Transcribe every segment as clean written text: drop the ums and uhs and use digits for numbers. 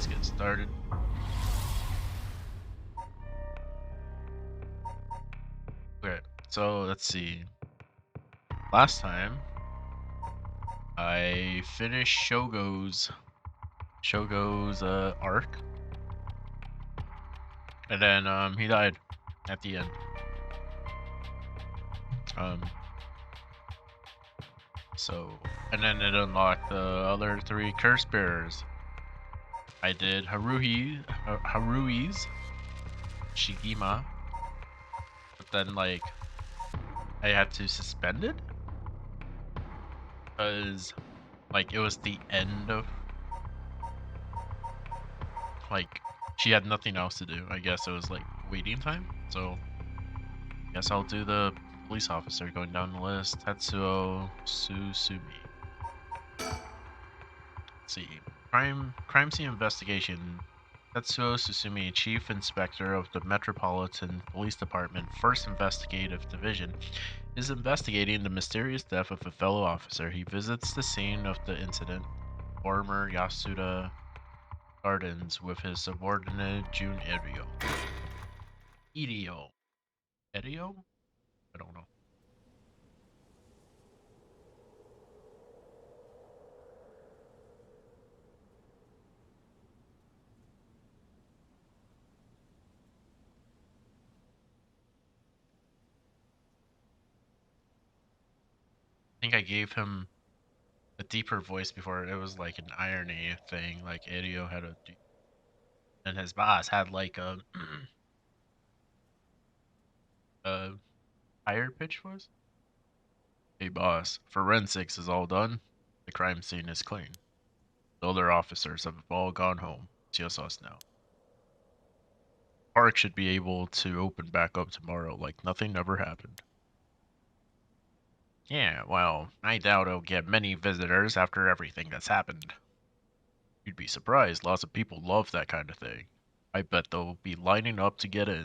let's get started. Okay, so let's see. Last time I finished Shogo's arc, and then he died at the end. Um, so and then it unlocked the other 3 curse bearers. I did Harui's Shigima, but then like I had to suspend it because like it was the end of like she had nothing else to do. I guess it was like waiting time. So I guess I'll do the police officer going down the list. Tetsuo Susumi. Let's see. Crime scene investigation. Tetsuo Susumi, Chief Inspector of the Metropolitan Police Department, 1st Investigative Division, is investigating the mysterious death of a fellow officer. He visits the scene of the incident, former Yasuda Gardens, with his subordinate Jun Erio. Erio? I don't know. I think I gave him a deeper voice before. It was like an irony thing. Like Erio had a deep, and his boss had like a a higher pitch voice. Hey boss, forensics is all done. The crime scene is clean. The other officers have all gone home. It's just us now. Park should be able to open back up tomorrow like nothing ever happened. Yeah, well, I doubt it'll get many visitors after everything that's happened. You'd be surprised, lots of people love that kind of thing. I bet they'll be lining up to get in.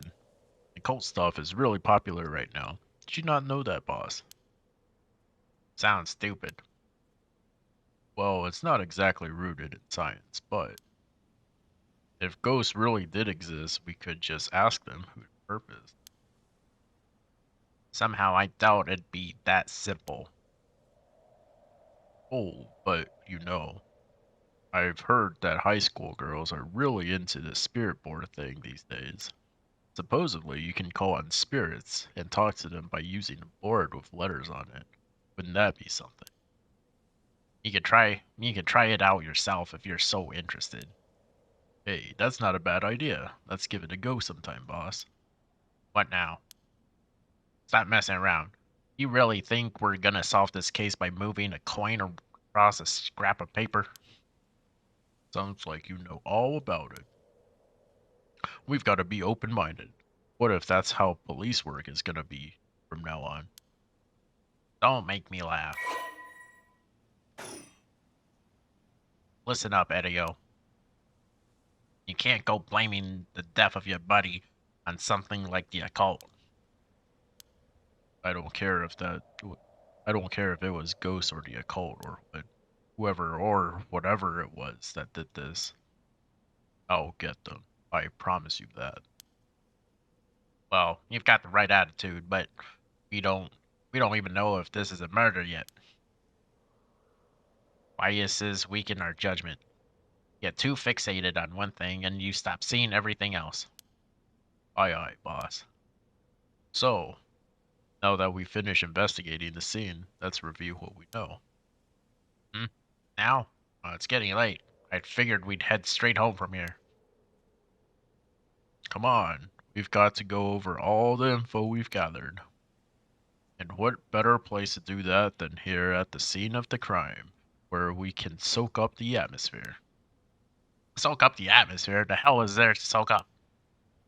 The cult stuff is really popular right now. Did you not know that, boss? Sounds stupid. Well, it's not exactly rooted in science, but if ghosts really did exist, we could just ask them who the purpose. Somehow I doubt it'd be that simple. Oh, but I've heard that high school girls are really into the spirit board thing these days. Supposedly, you can call on spirits and talk to them by using a board with letters on it. Wouldn't that be something? You could try it out yourself if you're so interested. Hey, that's not a bad idea. Let's give it a go sometime, boss. What now? Stop messing around. You really think we're gonna solve this case by moving a coin across a scrap of paper? Sounds like you know all about it. We've got to be open-minded. What if that's how police work is gonna be from now on? Don't make me laugh. Listen up, Edio. You can't go blaming the death of your buddy on something like the occult. I don't care if that. I don't care if it was ghosts or the occult or whoever or whatever it was that did this. I'll get them. I promise you that. Well, you've got the right attitude, but we don't we don't even know if this is a murder yet. Biases weaken our judgment. Get too fixated on one thing and you stop seeing everything else. Aye aye, boss. So, now that we finish investigating the scene, let's review what we know. Hmm? Now? It's getting late. I figured we'd head straight home from here. Come on, we've got to go over all the info we've gathered. And what better place to do that than here at the scene of the crime, where we can soak up the atmosphere. Soak up the atmosphere? The hell is there to soak up?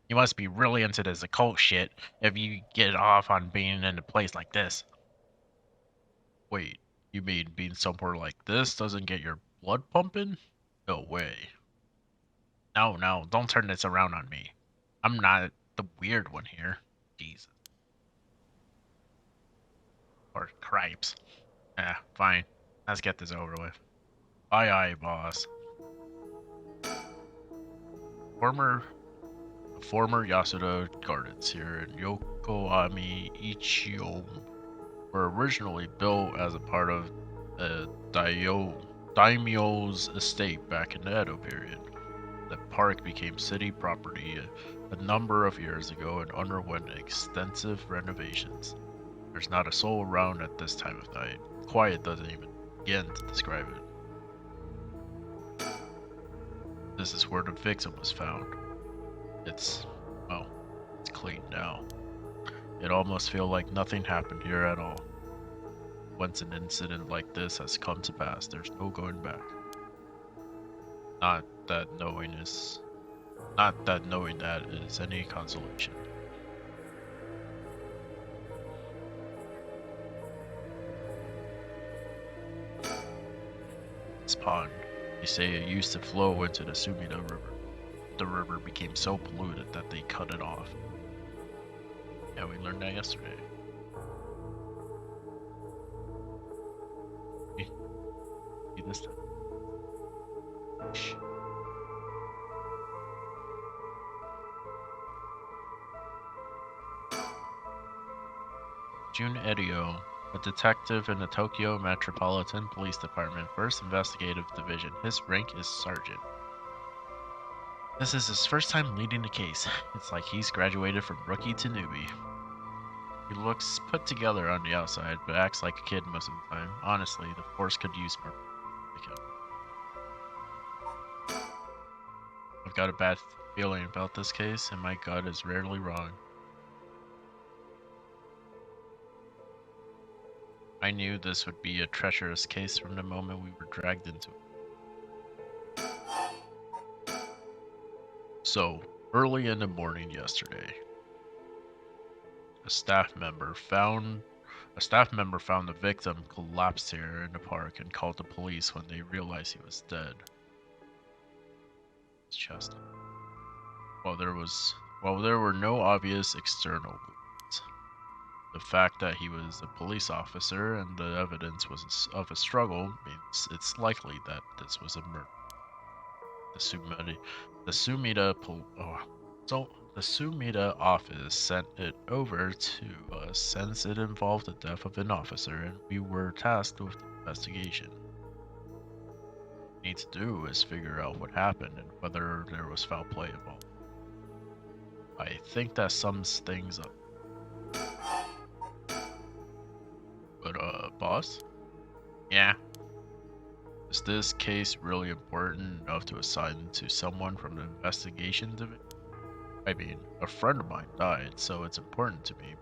You must be really into this occult shit if you get off on being in a place like this. Wait, you mean being somewhere like this doesn't get your blood pumping? No way. No, no, don't turn this around on me. I'm not the weird one here. Jesus. Or cripes. Fine. Let's get this over with. Aye, aye, boss. Former former Yasuda Gardens here in Yokohama Ichiome were originally built as a part of the daimyo's estate back in the Edo period. The park became city property a number of years ago and underwent extensive renovations. There's not a soul around at this time of night. Quiet doesn't even begin to describe it. This is where the victim was found. It's, well, it's clean now. It almost feels like nothing happened here at all. Once an incident like this has come to pass, there's no going back. Not that knowing that is any consolation. This pond, they say it used to flow into the Sumida River. The river became so polluted that they cut it off. Yeah, we learned that yesterday. See this time. Shh. Jun Edio, a detective in the Tokyo Metropolitan Police Department, 1st Investigative Division. His rank is sergeant. This is his first time leading a case. It's like he's graduated from rookie to newbie. He looks put together on the outside, but acts like a kid most of the time. Honestly, the force could use more like him. I've got a bad feeling about this case, and my gut is rarely wrong. I knew this would be a treacherous case from the moment we were dragged into it. So, early in the morning yesterday, a staff member found the victim collapsed here in the park and called the police when they realized he was dead. His chest. While there were no obvious external wounds, the fact that he was a police officer and the evidence was of a struggle means it's likely that this was a murder. The Sumida office sent it over to us since it involved the death of an officer, and we were tasked with the investigation. What we need to do is figure out what happened and whether there was foul play involved. I think that sums things up. But, boss? Yeah? Is this case really important enough to assign to someone from the investigation division? I mean, a friend of mine died, so it's important to me.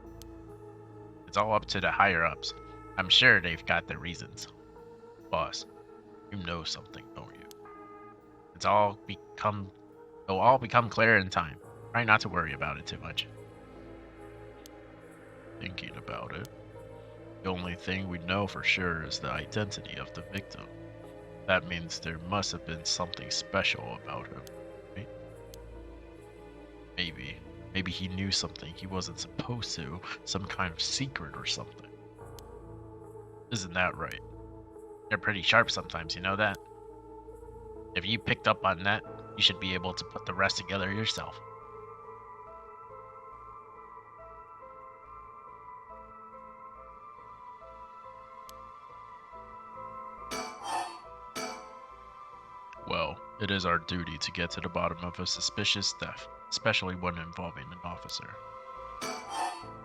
It's all up to the higher-ups. I'm sure they've got their reasons. Boss, you know something, don't you? It'll all become clear in time. Try not to worry about it too much. Thinking about it, the only thing we know for sure is the identity of the victim. That means there must have been something special about him, right? Maybe he knew something he wasn't supposed to, some kind of secret or something. Isn't that right? They're pretty sharp sometimes, you know that? If you picked up on that, you should be able to put the rest together yourself. Well, it is our duty to get to the bottom of a suspicious death, especially one involving an officer.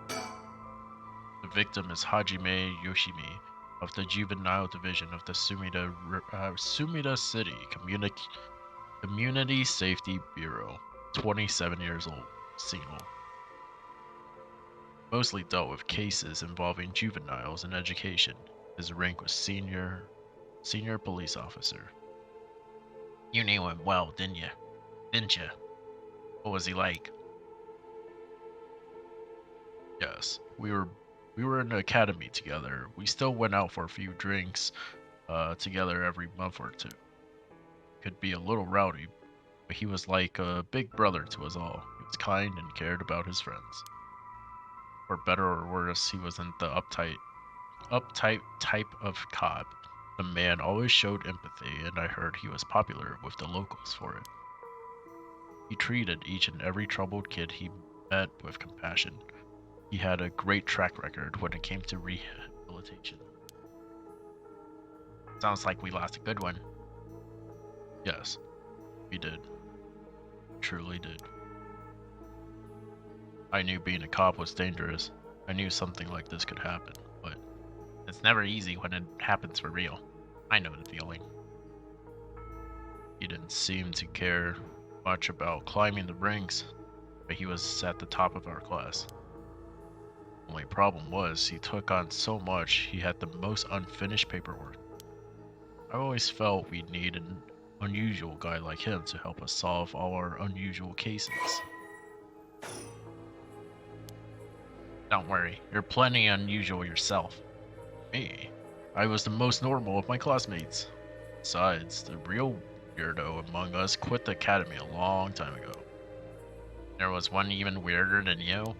The victim is Hajime Yoshimi of the Juvenile Division of the Sumida City Community Safety Bureau, 27 years old, single. Mostly dealt with cases involving juveniles in education. His rank was senior police officer. You knew him well, didn't you? What was he like? Yes, we were in the academy together. We still went out for a few drinks together every month or two. Could be a little rowdy, but he was like a big brother to us all. He was kind and cared about his friends. For better or worse, he wasn't the uptight type of cop. The man always showed empathy, and I heard he was popular with the locals for it. He treated each and every troubled kid he met with compassion. He had a great track record when it came to rehabilitation. Sounds like we lost a good one. Yes, we did. Truly did. I knew being a cop was dangerous. I knew something like this could happen, but it's never easy when it happens for real. I know the feeling. He didn't seem to care much about climbing the ranks, but he was at the top of our class. Only problem was he took on so much he had the most unfinished paperwork. I always felt we'd need an unusual guy like him to help us solve all our unusual cases. Don't worry, you're plenty unusual yourself. Me? I was the most normal of my classmates. Besides, the real weirdo among us quit the academy a long time ago. There was one even weirder than you?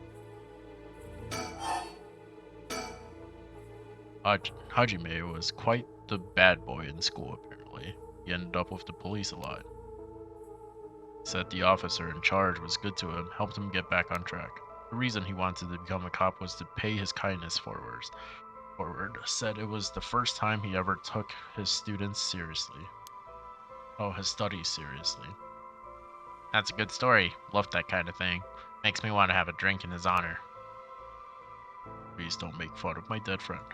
Hajime was quite the bad boy in school, apparently. He ended up with the police a lot. He said the officer in charge was good to him, helped him get back on track. The reason he wanted to become a cop was to pay his kindness forward. Said it was the first time he ever took his students seriously. Oh, his studies seriously. That's a good story. Love that kind of thing. Makes me want to have a drink in his honor. Please don't make fun of my dead friend.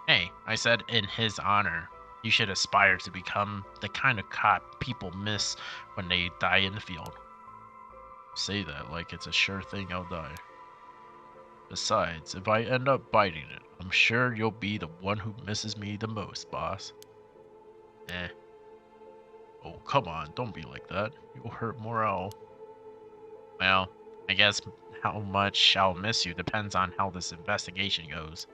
Hey, I said in his honor. You should aspire to become the kind of cop people miss when they die in the field. Say that like it's a sure thing I'll die. Besides, if I end up biting it, I'm sure you'll be the one who misses me the most, boss. Eh. Oh, come on, don't be like that. You'll hurt morale. Well, I guess how much I'll miss you depends on how this investigation goes.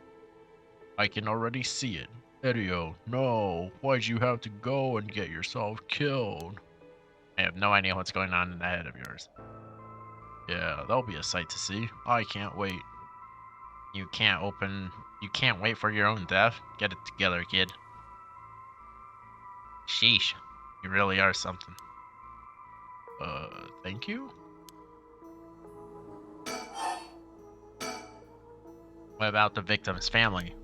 I can already see it. Edio, no, why'd you have to go and get yourself killed? I have no idea what's going on in the head of yours. Yeah, that'll be a sight to see. I can't wait. You can't wait for your own death? Get it together, kid. Sheesh, you really are something. Thank you? What about the victim's family?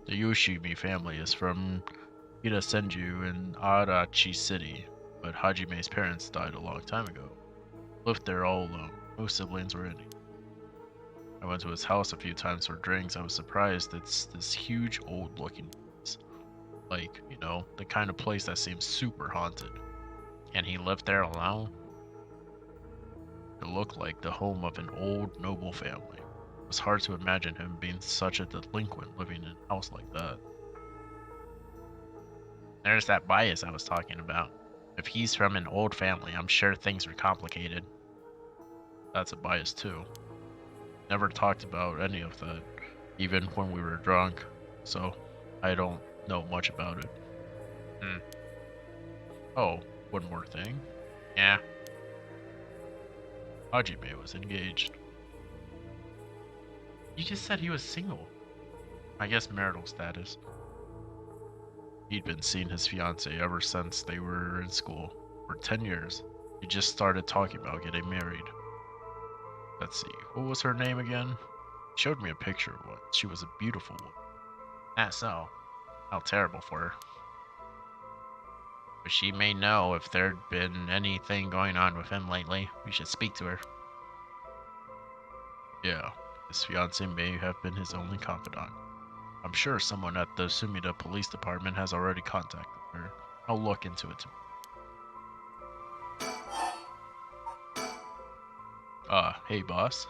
The Yoshimi family is from Hirasenju in Arachi City, but Hajime's parents died a long time ago. Lived there all alone. No siblings or any. I went to his house a few times for drinks. I was surprised it's this huge old looking place. Like, you know, the kind of place that seems super haunted. And he lived there alone? It looked like the home of an old noble family. It was hard to imagine him being such a delinquent living in a house like that. There's that bias I was talking about. If he's from an old family, I'm sure things are complicated. That's a bias too. Never talked about any of that, even when we were drunk, so I don't know much about it. Oh, one more thing. Yeah? Hajime was engaged. You just said he was single. I guess marital status. He'd been seeing his fiancée ever since they were in school. For 10 years. He just started talking about getting married. Let's see, what was her name again? He showed me a picture of one. She was a beautiful woman. That's so. How terrible for her. But she may know if there'd been anything going on with him lately. We should speak to her. Yeah, his fiancée may have been his only confidant. I'm sure someone at the Sumida Police Department has already contacted her. I'll look into it tomorrow. Hey boss.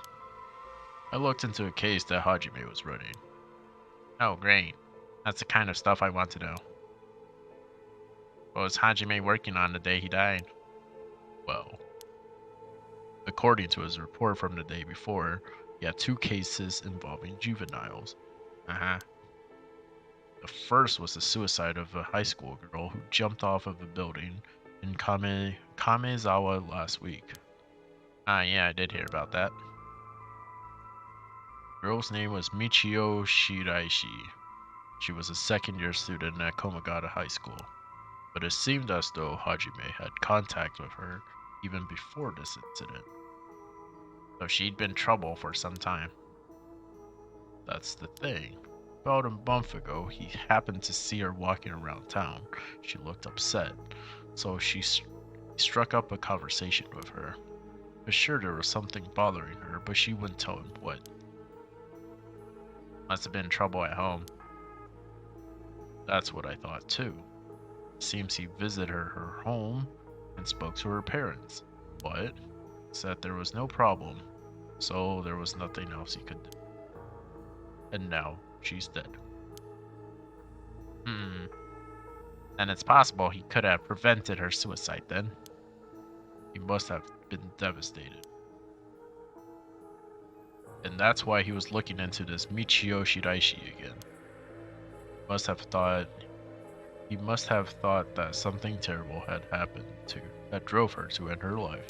I looked into a case that Hajime was running. Oh, great. That's the kind of stuff I want to know. What was Hajime working on the day he died? Well, according to his report from the day before, he had 2 cases involving juveniles. The first was the suicide of a high school girl who jumped off of a building in Kamezawa last week. Yeah, I did hear about that. The girl's name was Michio Shiraishi. She was a second-year student at Komagata High School, but it seemed as though Hajime had contact with her even before this incident. So she'd been in trouble for some time. That's the thing. About a month ago, he happened to see her walking around town. She looked upset, so he struck up a conversation with her. Was sure there was something bothering her, but she wouldn't tell him what. Must have been trouble at home. That's what I thought too. Seems he visited her home and spoke to her parents, but said there was no problem, so there was nothing else he could do. And now she's dead. Hmm. And it's possible he could have prevented her suicide then. He must have been devastated. And that's why he was looking into this Michio Shiraishi again. He must have thought that something terrible had happened that drove her to end her life.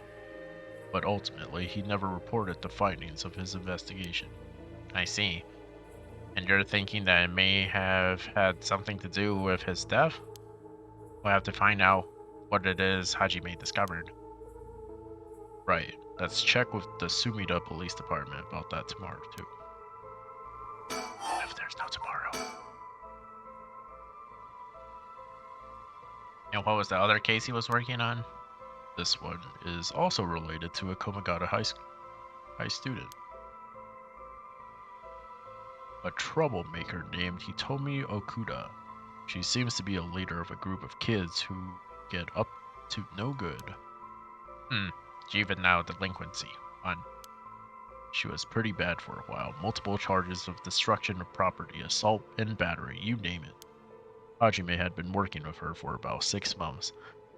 But ultimately, he never reported the findings of his investigation. I see. And you're thinking that it may have had something to do with his death? We'll have to find out what it is Hajime discovered. Right. Let's check with the Sumida Police Department about that tomorrow, too. If there's no tomorrow. And what was the other case he was working on? This one is also related to a Komagata high student. A troublemaker named Hitomi Okuda. She seems to be a leader of a group of kids who get up to no good. Juvenile delinquency. She was pretty bad for a while. Multiple charges of destruction of property, assault, and battery, you name it. Hajime had been working with her for about 6 months.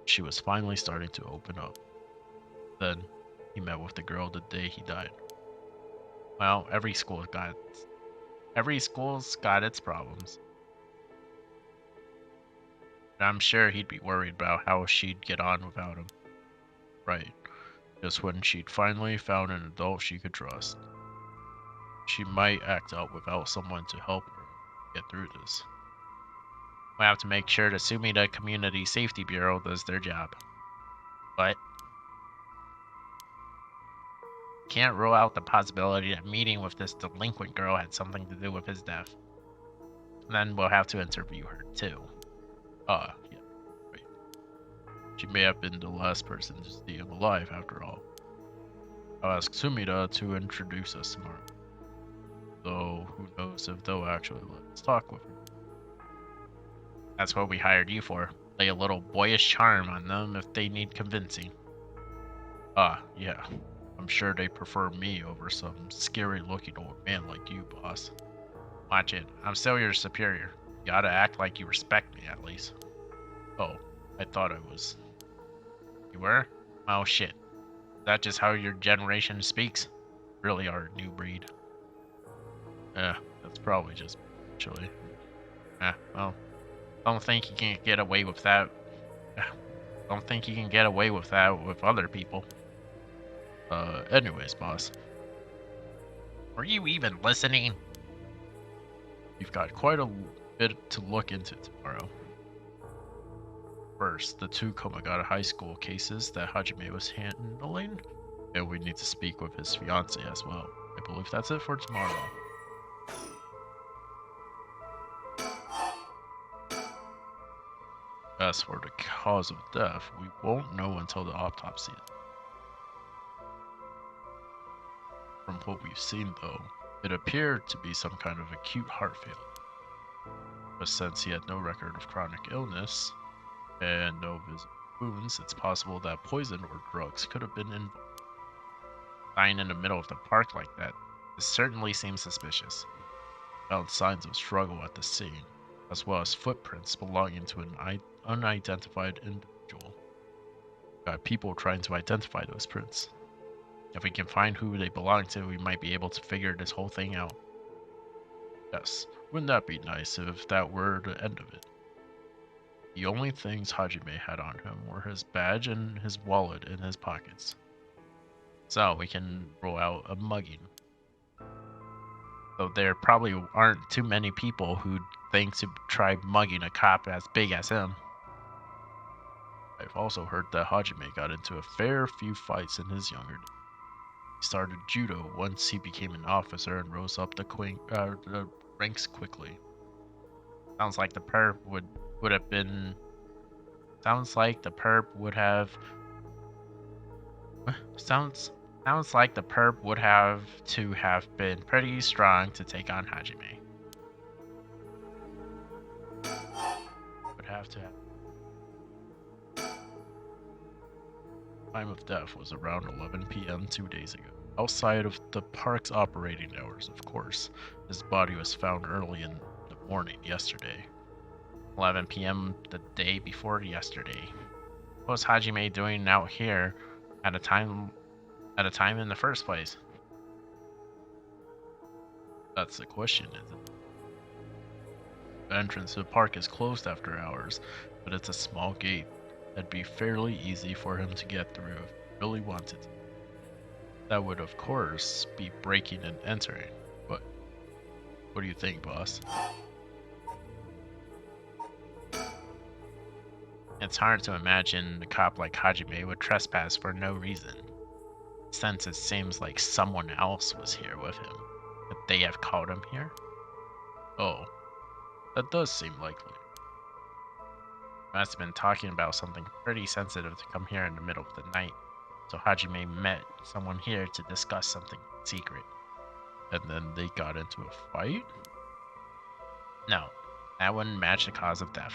She was finally starting to open up. Then, he met with the girl the day he died. Well, every school's got its problems. And I'm sure he'd be worried about how she'd get on without him. Right. Just when she'd finally found an adult she could trust. She might act out without someone to help her get through this. We have to make sure the Sumida Community Safety Bureau does their job. But can't rule out the possibility that meeting with this delinquent girl had something to do with his death. Then we'll have to interview her too. Yeah, right. She may have been the last person to see him alive after all. I'll ask Sumida to introduce us tomorrow. Though who knows if they'll actually let us talk with her. That's what we hired you for. Lay a little boyish charm on them if they need convincing. Yeah. I'm sure they prefer me over some scary-looking old man like you, boss. Watch it. I'm still your superior. You gotta act like you respect me, at least. Oh, I thought I was. You were? Oh, shit. Is that just how your generation speaks? Really are a new breed. Yeah, that's probably just actually. Well, don't think you can get away with that. Don't think you can get away with that with other people. Anyways, boss. Were you even listening? You've got quite a bit to look into tomorrow. First, the 2 Komagata High School cases that Hajime was handling, and we need to speak with his fiancée as well. I believe that's it for tomorrow. As for the cause of death, we won't know until the autopsy. From what we've seen, though, it appeared to be some kind of acute heart failure. But since he had no record of chronic illness and no visible wounds, it's possible that poison or drugs could have been involved. Dying in the middle of the park like that, this certainly seems suspicious. Found signs of struggle at the scene, as well as footprints belonging to an unidentified individual. Got people trying to identify those prints. If we can find who they belong to, we might be able to figure this whole thing out. Yes, wouldn't that be nice if that were the end of it? The only things Hajime had on him were his badge and his wallet in his pockets. So we can rule out a mugging. Though there probably aren't too many people who'd think to try mugging a cop as big as him. I've also heard that Hajime got into a fair few fights in his younger days. He started judo once he became an officer and rose up the ranks quickly. Sounds like the perp would have been. Sounds like the perp would have. Sounds sounds like the perp would have to have been pretty strong to take on Hajime. Would have to have. Time of death was around 11 p.m. 2 days ago. Outside of the park's operating hours, of course. His body was found early in the morning yesterday. 11 p.m. the day before yesterday. What was Hajime doing out here at a time in the first place? That's the question, isn't it? The entrance to the park is closed after hours, but it's a small gate. That'd be fairly easy for him to get through if he really wanted to. That would, of course, be breaking and entering. But what do you think, boss? It's hard to imagine a cop like Hajime would trespass for no reason, since it seems like someone else was here with him. Could they have called him here? Oh, that does seem likely. Must have been talking about something pretty sensitive to come here in the middle of the night, so Hajime met someone here to discuss something secret. And then they got into a fight? No, that wouldn't match the cause of death.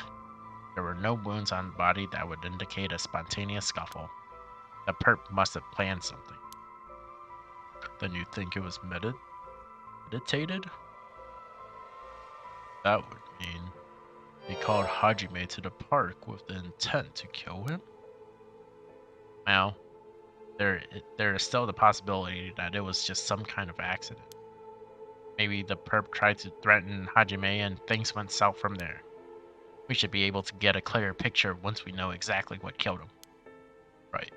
There were no wounds on the body that would indicate a spontaneous scuffle. The perp must have planned something. Then you think it was meditated? That would mean he called Hajime to the park with the intent to kill him? Well, there is still the possibility that it was just some kind of accident. Maybe the perp tried to threaten Hajime and things went south from there. We should be able to get a clearer picture once we know exactly what killed him. Right.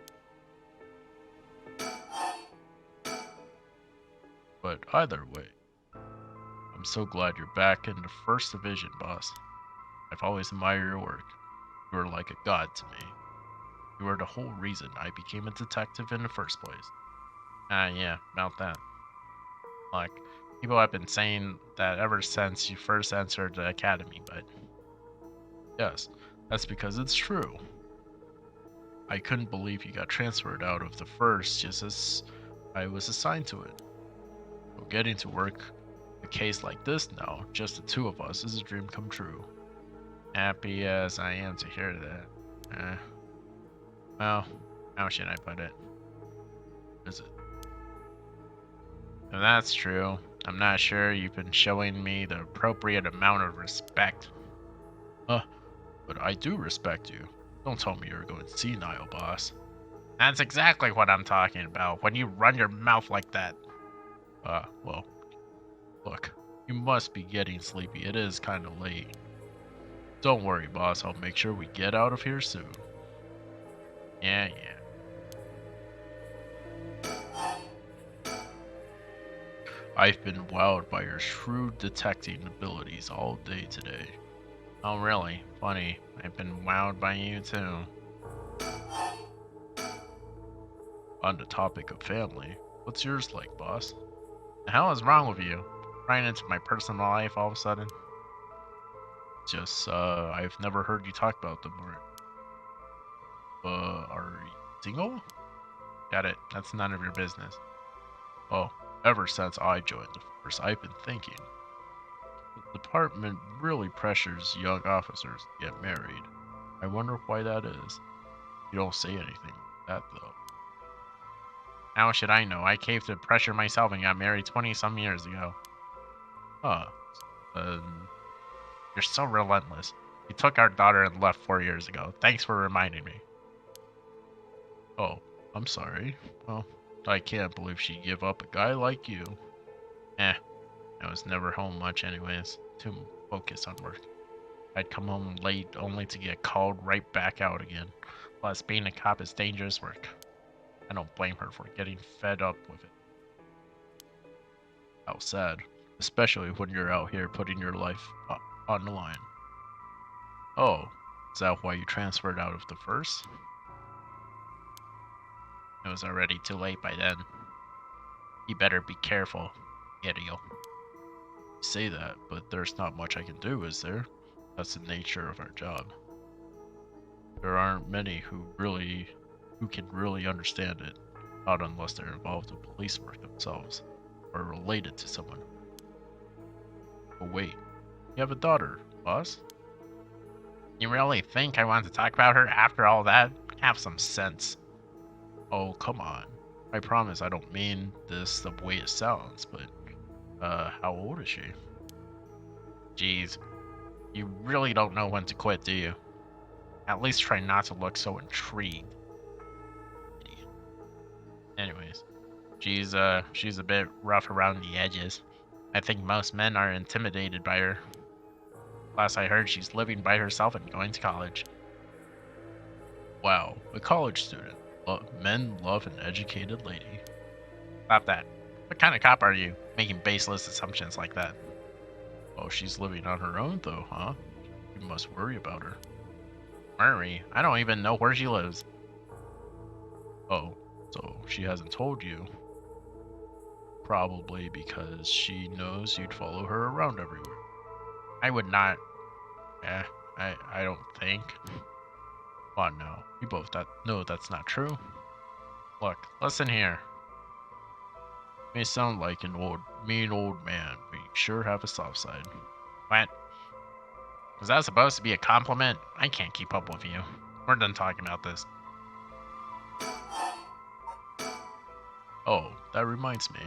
But either way, I'm so glad you're back in the first division, boss. I've always admired your work. You are like a god to me. You are the whole reason I became a detective in the first place. Yeah, about that. Like, people have been saying that ever since you first entered the academy, but Yes, that's because it's true. I couldn't believe you got transferred out of the first just as I was assigned to it. So getting to work a case like this now, just the two of us, is a dream come true. happy as I am to hear that. Well, how should I put it? Is it? If that's true, I'm not sure you've been showing me the appropriate amount of respect. But I do respect you. Don't tell me you're going senile, boss. That's exactly what I'm talking about when you run your mouth like that. Well, look, you must be getting sleepy. It is kind of late. Don't worry, boss. I'll make sure we get out of here soon. Yeah. I've been wowed by your shrewd detecting abilities all day today. Oh, really? Funny. I've been wowed by you, too. On the topic of family, what's yours like, boss? The hell is wrong with you? Prying into my personal life all of a sudden? Just, I've never heard you talk about them. Are you single? Got it. That's none of your business. Oh, ever since I joined the force, I've been thinking. The department really pressures young officers to get married. I wonder why that is. You don't say anything like that, though. How should I know? I caved to pressure myself and got married 20-some years ago. Huh. You're so relentless. You took our daughter and left 4 years ago. Thanks for reminding me. Oh, I'm sorry. Well, I can't believe she'd give up a guy like you. I was never home much anyways. Too focused on work. I'd come home late only to get called right back out again. Plus, being a cop is dangerous work. I don't blame her for getting fed up with it. How sad. Especially when you're out here putting your life on the line. Oh, Is that why you transferred out of the first? It was already too late by then. You better be careful, idiot. You say that, but there's not much I can do, is there? That's the nature of our job. There aren't many who can really understand it, not unless they're involved in police work themselves, or related to someone. But wait, you have a daughter, boss? You really think I want to talk about her after all that? Have some sense. Oh, come on. I promise I don't mean this the way it sounds, but, how old is she? Jeez, you really don't know when to quit, do you? At least try not to look so intrigued. Anyways, she's a bit rough around the edges. I think most men are intimidated by her. Last I heard, she's living by herself and going to college. Wow, a college student. Men love an educated lady. Stop that. What kind of cop are you, making baseless assumptions like that? Oh, she's living on her own though, huh? You must worry about her. Worry? I don't even know where she lives. Oh, so she hasn't told you. Probably because she knows you'd follow her around everywhere. I would not. I don't think. Come on now, you both know that's not true. Look, listen here. You may sound like an mean old man, but you sure have a soft side. What? Was that supposed to be a compliment? I can't keep up with you. We're done talking about this. Oh, that reminds me.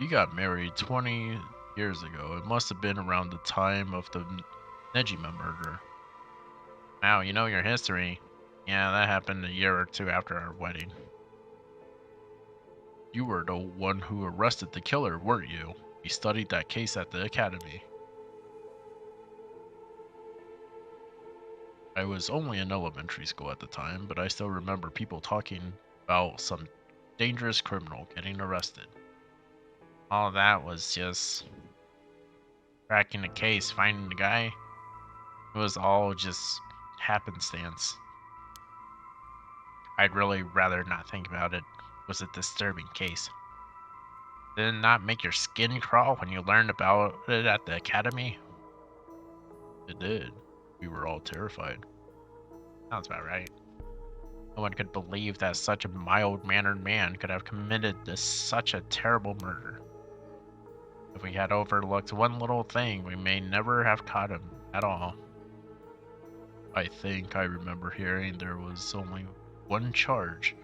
You got married 20 years ago. It must have been around the time of the Nejima murder. Wow, you know your history. Yeah, that happened a year or two after our wedding. You were the one who arrested the killer, weren't you? We studied that case at the academy. I was only in elementary school at the time, but I still remember people talking about some dangerous criminal getting arrested. All that was just cracking the case, finding the guy. It was all just happenstance. I'd really rather not think about it. It was a disturbing case. Did it not make your skin crawl when you learned about it at the academy? It did. We were all terrified. Sounds about right. No one could believe that such a mild-mannered man could have committed such a terrible murder. If we had overlooked one little thing, we may never have caught him at all. I think I remember hearing there was only one charge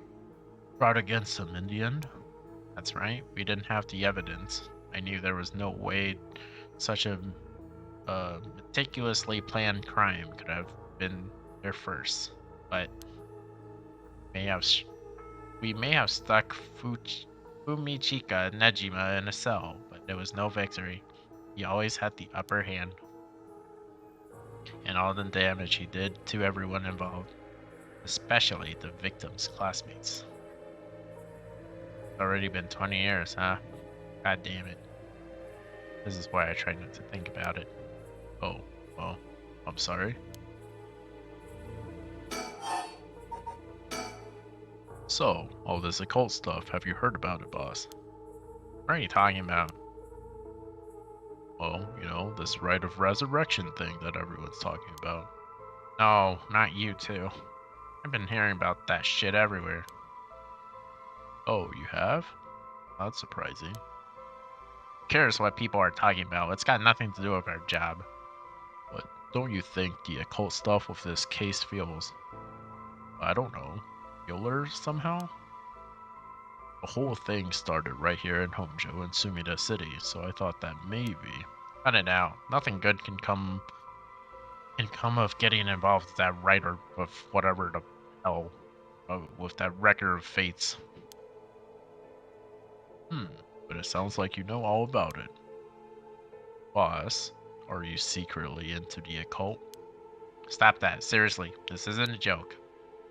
brought against him in the end. That's right. We didn't have the evidence. I knew there was no way such a meticulously planned crime could have been there first. But we may have stuck Fumichika Nejima in a cell, but there was no victory. He always had the upper hand. And all the damage he did to everyone involved, especially the victim's classmates. It's already been 20 years, huh? God damn it. This is why I try not to think about it. Oh, well, I'm sorry. So, all this occult stuff, have you heard about it, boss? What are you talking about? Well, you know, this rite of resurrection thing that everyone's talking about. No, not you two. I've been hearing about that shit everywhere. Oh, you have? That's surprising. Who cares what people are talking about? It's got nothing to do with our job. But don't you think the occult stuff with this case feels, I don't know, killer somehow? The whole thing started right here in Homejo in Sumida City, so I thought that maybe. Cut it out. Nothing good can come of getting involved with that right or with whatever the hell, with that record of fates. But it sounds like you know all about it. Boss, are you secretly into the occult? Stop that. Seriously, this isn't a joke.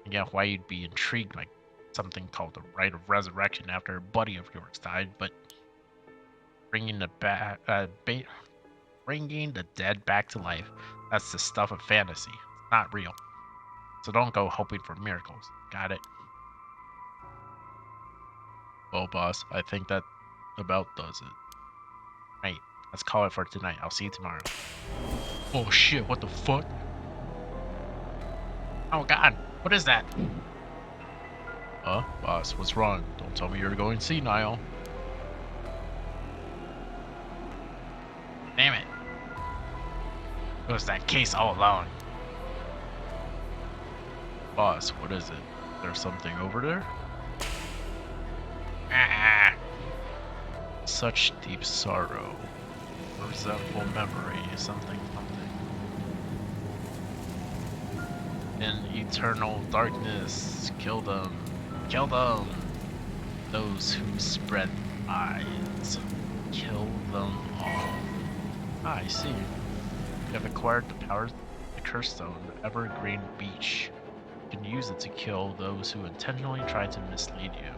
I get why you'd be intrigued by something called the rite of resurrection after a buddy of yours died, but bringing the bringing the dead back to life, that's the stuff of fantasy. It's not real. So don't go hoping for miracles. Got it? Well, boss, I think that about does it. Right. Let's call it for tonight. I'll see you tomorrow. Oh shit, what the fuck? Oh god, what is that? Boss, what's wrong? Don't tell me you're going senile. Damn it. It was that case all along. Boss, what is it? There's something over there? Ah, Such deep sorrow. Resentful memory, something. In eternal darkness, kill them. kill them. Those who spread lies. Kill them all. I see. You have acquired the power of the curse stone, Evergreen Beach. You can use it to kill those who intentionally try to mislead you.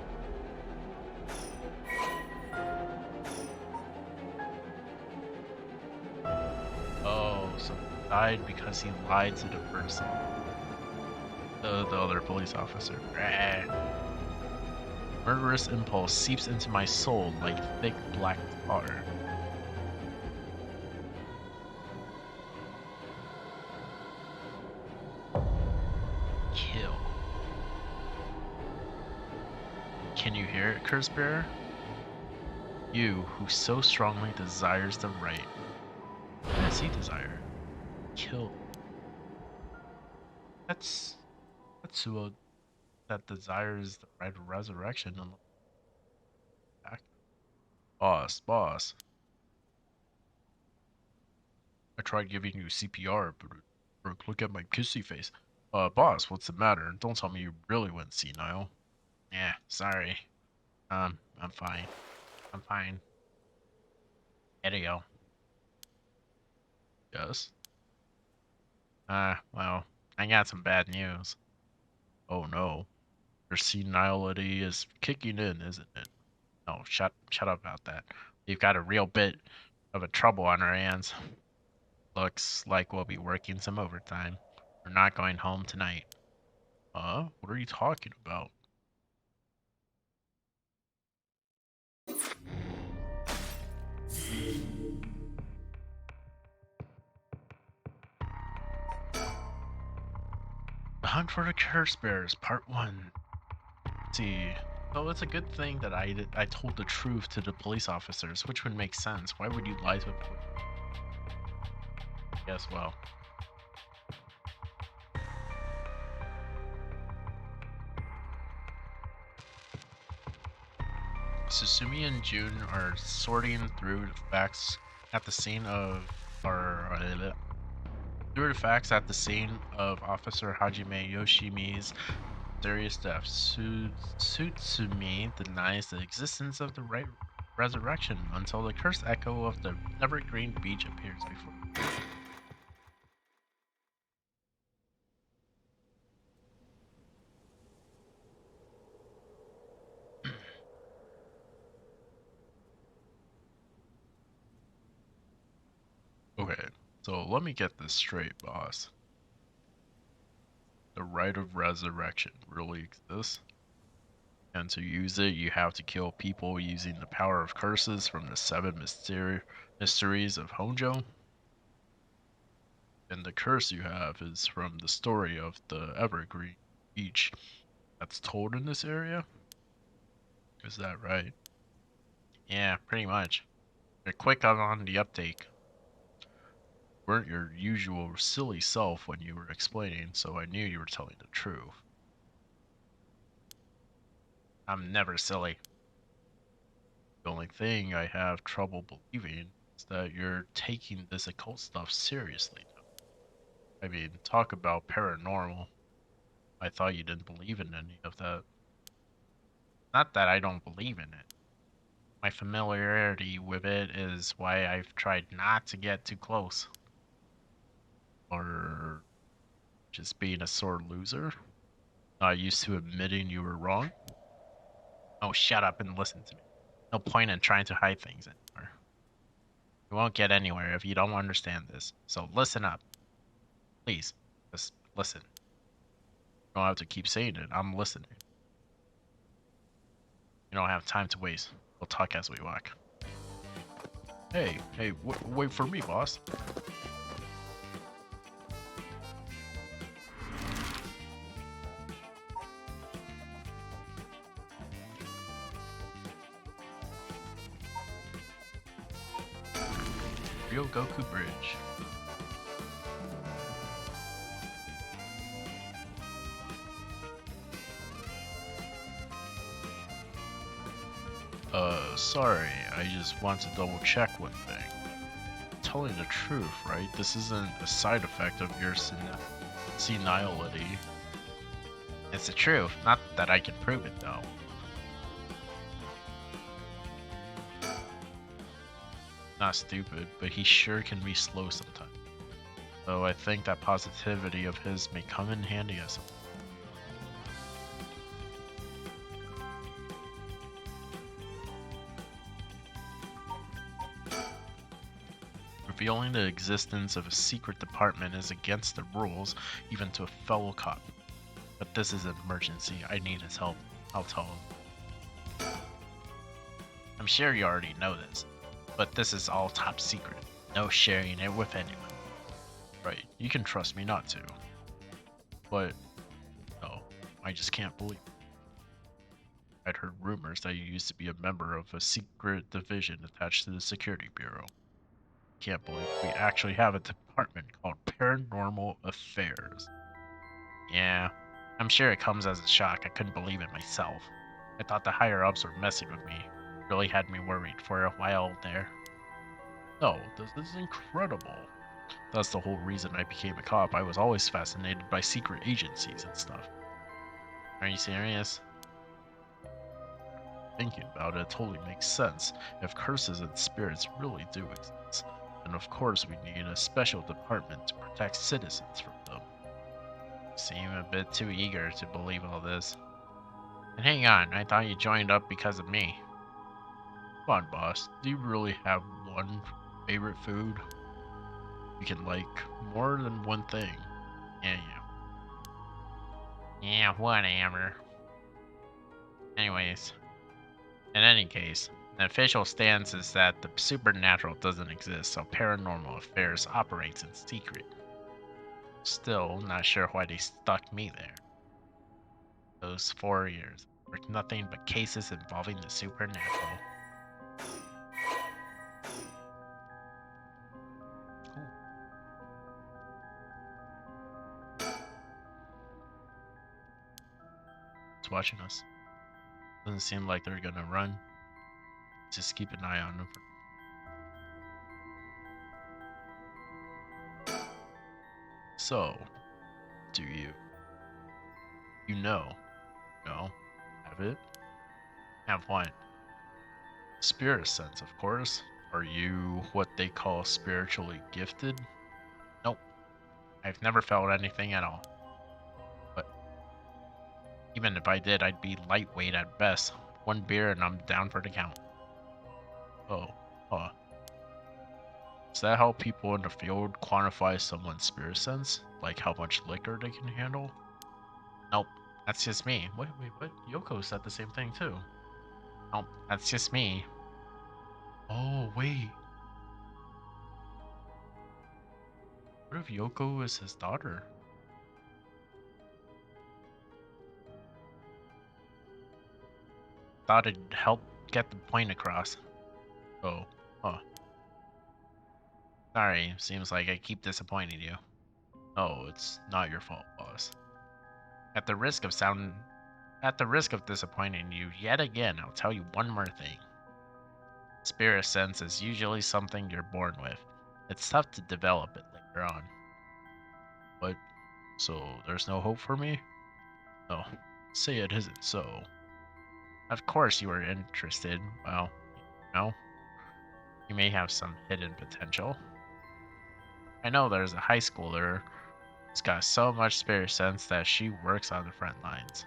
Oh, so he died because he lied to the person. The other police officer. Murderous impulse seeps into my soul like thick black tar. Kill. Can you hear it, Curse Bearer? You who so strongly desires the right. What does he desire? Kill. That's who that desires the right of resurrection and look back. Boss. I tried giving you CPR, but it broke. Look at my kissy face. Boss, what's the matter? Don't tell me you really went senile. Yeah, sorry. I'm fine. I'm fine. Here you go. Yes? Well, I got some bad news. Oh no. Your senility is kicking in, isn't it? No, shut up about that. We've got a real bit of a trouble on our hands. Looks like we'll be working some overtime. We're not going home tonight. What are you talking about? The Hunt for the Curse Bears, Part 1. Let's see. So it's a good thing that I told the truth to the police officers, which would make sense. Why would you lie to a police? Yes, well. Susumi and June are sorting through the facts at the scene of Officer Hajime Yoshimi's mysterious death. Sutsumi denies the existence of the right resurrection until the cursed echo of the Evergreen Beach appears before. Okay, so let me get this straight, boss. The right of resurrection really exists, and to use it, you have to kill people using the power of curses from the seven mysteries of Honjo. And the curse you have is from the story of the Evergreen Beach that's told in this area. Is that right? Yeah, pretty much. You're quick on the uptake. Weren't your usual silly self when you were explaining, so I knew you were telling the truth. I'm never silly. The only thing I have trouble believing is that you're taking this occult stuff seriously. I mean, talk about paranormal. I thought you didn't believe in any of that. Not that I don't believe in it. My familiarity with it is why I've tried not to get too close. Or just being a sore loser? Not used to admitting you were wrong? Oh, shut up and listen to me. No point in trying to hide things anymore. You won't get anywhere if you don't understand this. So listen up. Please. Just Listen, you don't have to keep saying it. I'm listening. You don't have time to waste. We'll talk as we walk. Hey, wait for me, boss. Ryogoku Bridge. Sorry, I just want to double check one thing. Telling the truth, right? This isn't a side effect of your senility. It's the truth, not that I can prove it though. Not stupid, but he sure can be slow sometimes. So I think that positivity of his may come in handy as well. Revealing the existence of a secret department is against the rules, even to a fellow cop. But this is an emergency. I need his help. I'll tell him. I'm sure you already know this, but this is all top secret. No sharing it with anyone. Right, you can trust me not to. But, no, I just can't believe it. I'd heard rumors that you used to be a member of a secret division attached to the Security Bureau. Can't believe we actually have a department called Paranormal Affairs. Yeah, I'm sure it comes as a shock. I couldn't believe it myself. I thought the higher-ups were messing with me. Really had me worried for a while there. No, this is incredible. That's the whole reason I became a cop. I was always fascinated by secret agencies and stuff. Are you serious? Thinking about it totally makes sense. If curses and spirits really do exist, then of course we need a special department to protect citizens from them. You seem a bit too eager to believe all this. And hang on, I thought you joined up because of me. Come on, boss. Do you really have one favorite food? You can like more than one thing. Yeah. Yeah, whatever. Anyways, in any case, the official stance is that the supernatural doesn't exist, so paranormal affairs operates in secret. Still, not sure why they stuck me there. Those 4 years were nothing but cases involving the supernatural. Ooh. It's watching us. Doesn't seem like they're gonna run. Just keep an eye on them. So, do you? You know? No? Have it? Have what? Spirit sense, of course. Are you what they call spiritually gifted? Nope. I've never felt anything at all. But even if I did, I'd be lightweight at best. One beer and I'm down for the count. Oh, huh. Is that how people in the field quantify someone's spirit sense? Like how much liquor they can handle? Nope, that's just me. Wait, what? Yoko said the same thing too. Nope, that's just me. Oh, wait. What if Yoko is his daughter? Thought it'd help get the point across. Oh, huh. Sorry, seems like I keep disappointing you. Oh, it's not your fault, boss. At the risk of disappointing you yet again, I'll tell you one more thing. Spirit sense is usually something you're born with. It's tough to develop it later on. But, so there's no hope for me? No, say it isn't so. Of course you are interested. Well, no. You may have some hidden potential. I know there's a high schooler who's got so much spirit sense that she works on the front lines.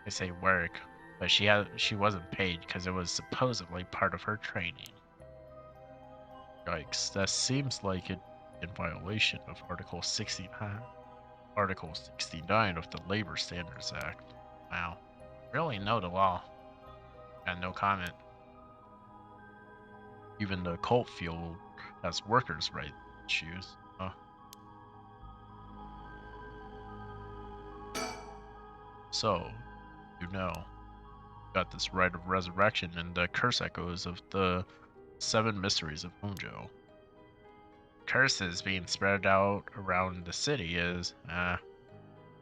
I say work, but she wasn't paid because it was supposedly part of her training. Yikes, that seems like it in violation of Article 69. Article 69 of the Labor Standards Act. Wow. Really know the law. Got no comment. Even the cult field has workers' rights issues. So, you know, got this right of resurrection and the curse echoes of the 7 mysteries of Honjo. Curses being spread out around the city is a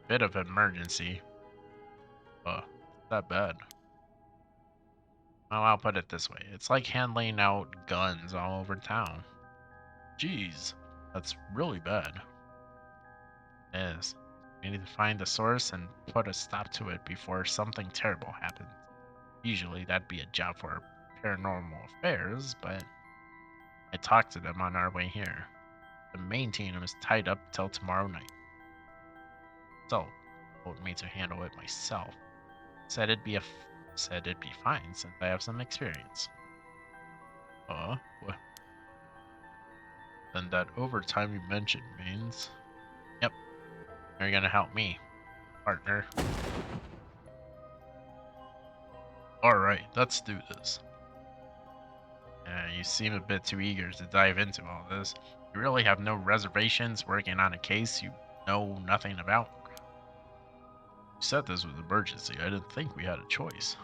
bit of an emergency. That bad. Well, I'll put it this way. It's like handing out guns all over town. Jeez, that's really bad. It is. We need to find the source and put a stop to it before something terrible happens. Usually that'd be a job for paranormal affairs, but I talked to them on our way here. The main team is tied up till tomorrow night. So, told me to handle it myself. Said it'd be fine since I have some experience. What? Then that overtime you mentioned means... Yep. You're gonna help me, partner. Alright, let's do this. You seem a bit too eager to dive into all this. You really have no reservations working on a case you know nothing about. You said this was an emergency. I didn't think we had a choice.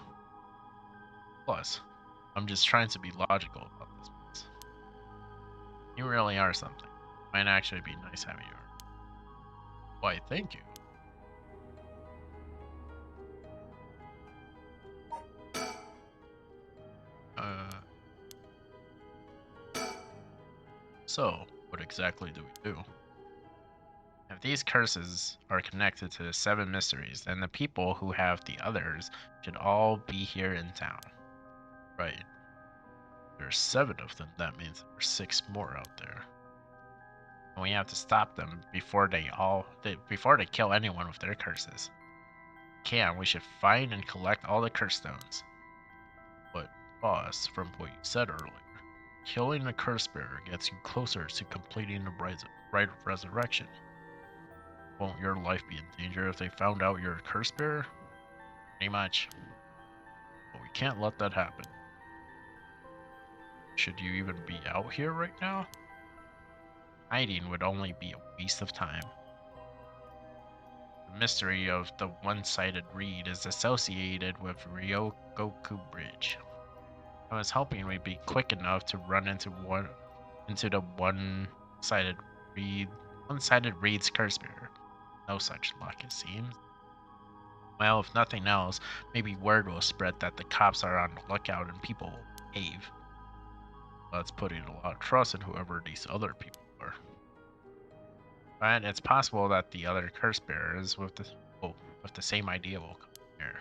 Plus, I'm just trying to be logical about this place. You really are something. Might actually be nice having you. Why, thank you. So, what exactly do we do? If these curses are connected to the 7 mysteries, then the people who have the others should all be here in town. Right. There are 7 of them. That means there are 6 more out there. And we have to stop them before they kill anyone with their curses. We should find and collect all the curse stones. But, boss, from what you said earlier, killing a curse bearer gets you closer to completing the rite of resurrection. Won't your life be in danger if they found out you're a curse bearer? Pretty much. But we can't let that happen. Should you even be out here right now? Hiding would only be a waste of time. The mystery of the one-sided reed is associated with Ryogoku Bridge. I was hoping we'd be quick enough to run into the one-sided reed's curse bearer. No such luck, it seems. Well, if nothing else, maybe word will spread that the cops are on the lookout and people will behave. That's putting a lot of trust in whoever these other people are. But it's possible that the other curse bearers with the same idea will come here.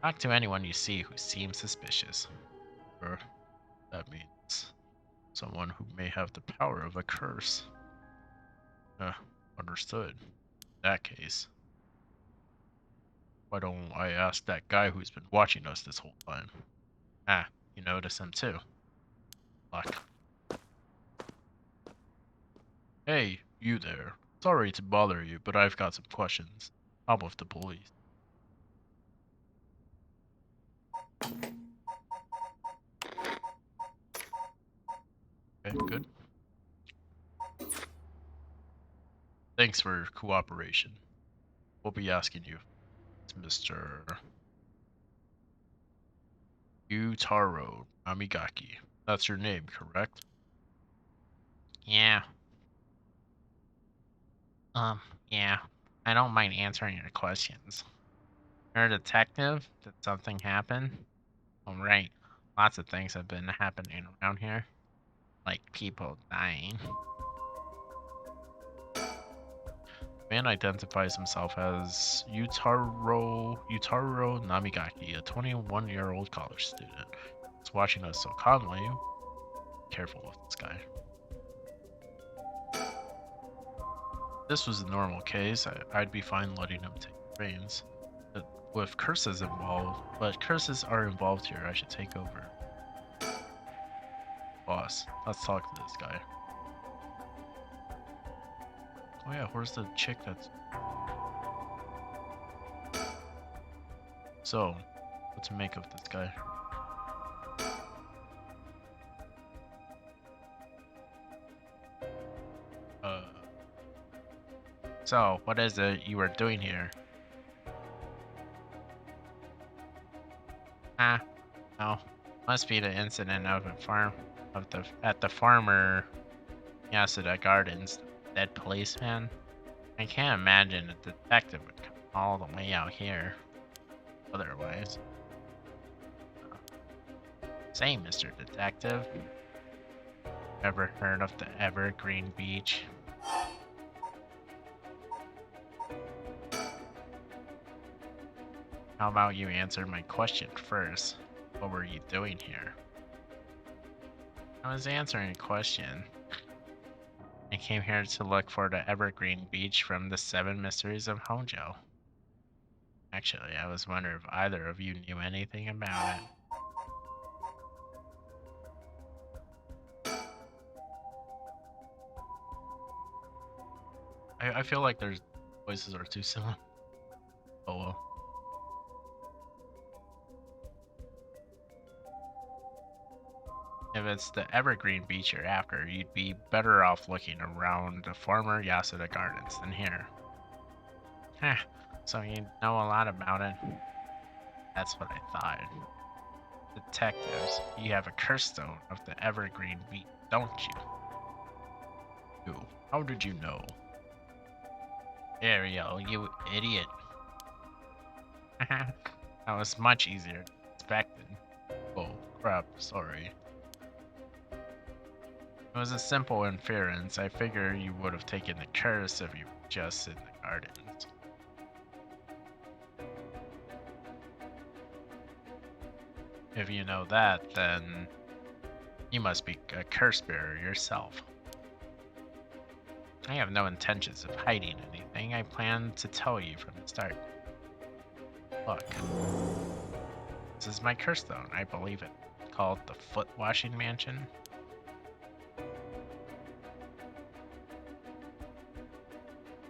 Talk to anyone you see who seems suspicious. Sure. That means someone who may have the power of a curse. Understood. In that case, why don't I ask that guy who's been watching us this whole time? You notice him too. Luck. Hey, you there. Sorry to bother you, but I've got some questions. I'm with the police. Okay, good. Thanks for your cooperation. We'll be asking you. It's Mr. Yutaro Amigaki. That's your name, correct? Yeah. Yeah. I don't mind answering your questions. You're a detective? Did something happen? Oh, right. Lots of things have been happening around here. Like people dying. The man identifies himself as Yutaro Namigaki, a 21-year-old college student. He's watching us so calmly. Be careful with this guy. If this was a normal case, I'd be fine letting him take the reins. With curses involved, but curses are involved here, I should take over. Boss, let's talk to this guy. Oh yeah, where's the chick that's... So, what to make of this guy? Uh... So, what is it you were doing here? Ah, no. Must be the incident of a farm... at the farmer... Yasuda Gardens. Dead policeman. I can't imagine a detective would come all the way out here. Otherwise. Say, Mr. Detective. Ever heard of the Evergreen Beach? How about you answer my question first? What were you doing here? I was answering a question. I came here to look for the Evergreen Beach from the 7 Mysteries of Hojo. Actually, I was wondering if either of you knew anything about it. I feel like their voices are too similar. Oh well. If it's the Evergreen Beach you're after, you'd be better off looking around the former Yasuda Gardens than here. Heh, so you know a lot about it. That's what I thought. Detectives, you have a curse stone of the Evergreen Beach, don't you? Who? How did you know? Ariel, you idiot. That was much easier than expected. Oh, crap, sorry. It was a simple inference. I figure you would have taken the curse if you were just in the gardens. If you know that, then you must be a curse bearer yourself. I have no intentions of hiding anything. I plan to tell you from the start. Look. This is my curse stone, I believe it. Called the Foot Washing Mansion.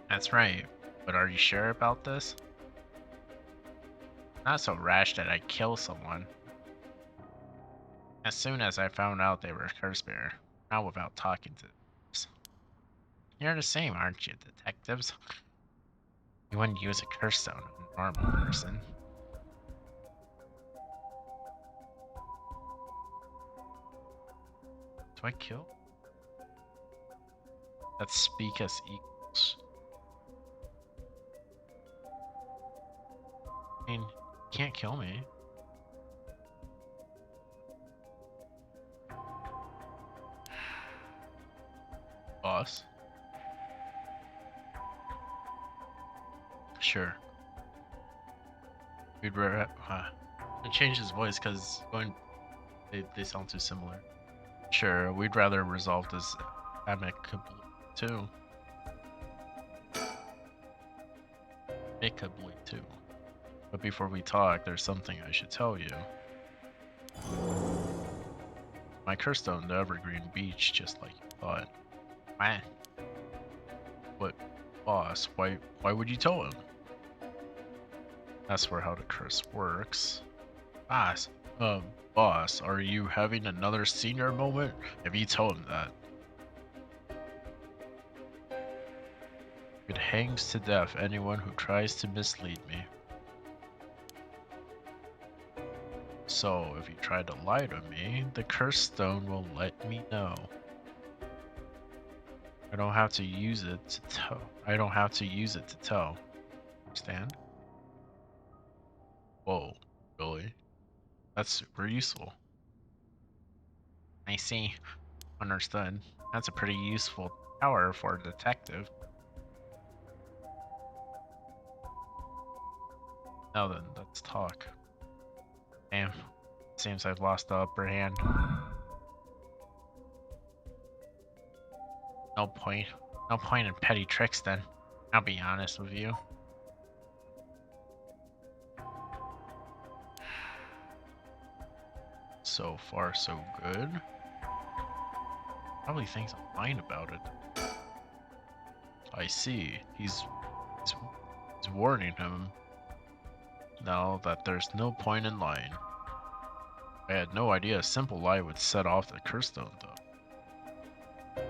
That's right, but are you sure about this? Not so rash that I'd kill someone. As soon as I found out they were a curse bearer, not without talking to them. You're the same, aren't you, detectives? You wouldn't use a curse stone on a normal person. Do I kill? Let's speak as equals. I mean, you can't kill me. Boss. Sure. We'd rather. I changed his voice because they sound too similar. Sure, we'd rather resolve this amicably too. Amicably too. But before we talk, there's something I should tell you. My curse stone, the Evergreen Beach, just like you thought. What? What, boss? Why would you tell him? That's for how the curse works. Boss, are you having another senior moment? If you tell him that. It hangs to death anyone who tries to mislead me. So, if you try to lie to me, the curse stone will let me know. I don't have to use it to tell. Understand? Whoa, really? That's super useful. I see. Understood. That's a pretty useful power for a detective. Now then, let's talk. Damn. Seems I've lost the upper hand. No point. No point in petty tricks then. I'll be honest with you. So far, so good. Probably thinks I'm lying about it. I see. He's warning him now that there's no point in lying. I had no idea a simple lie would set off the curse stone, though.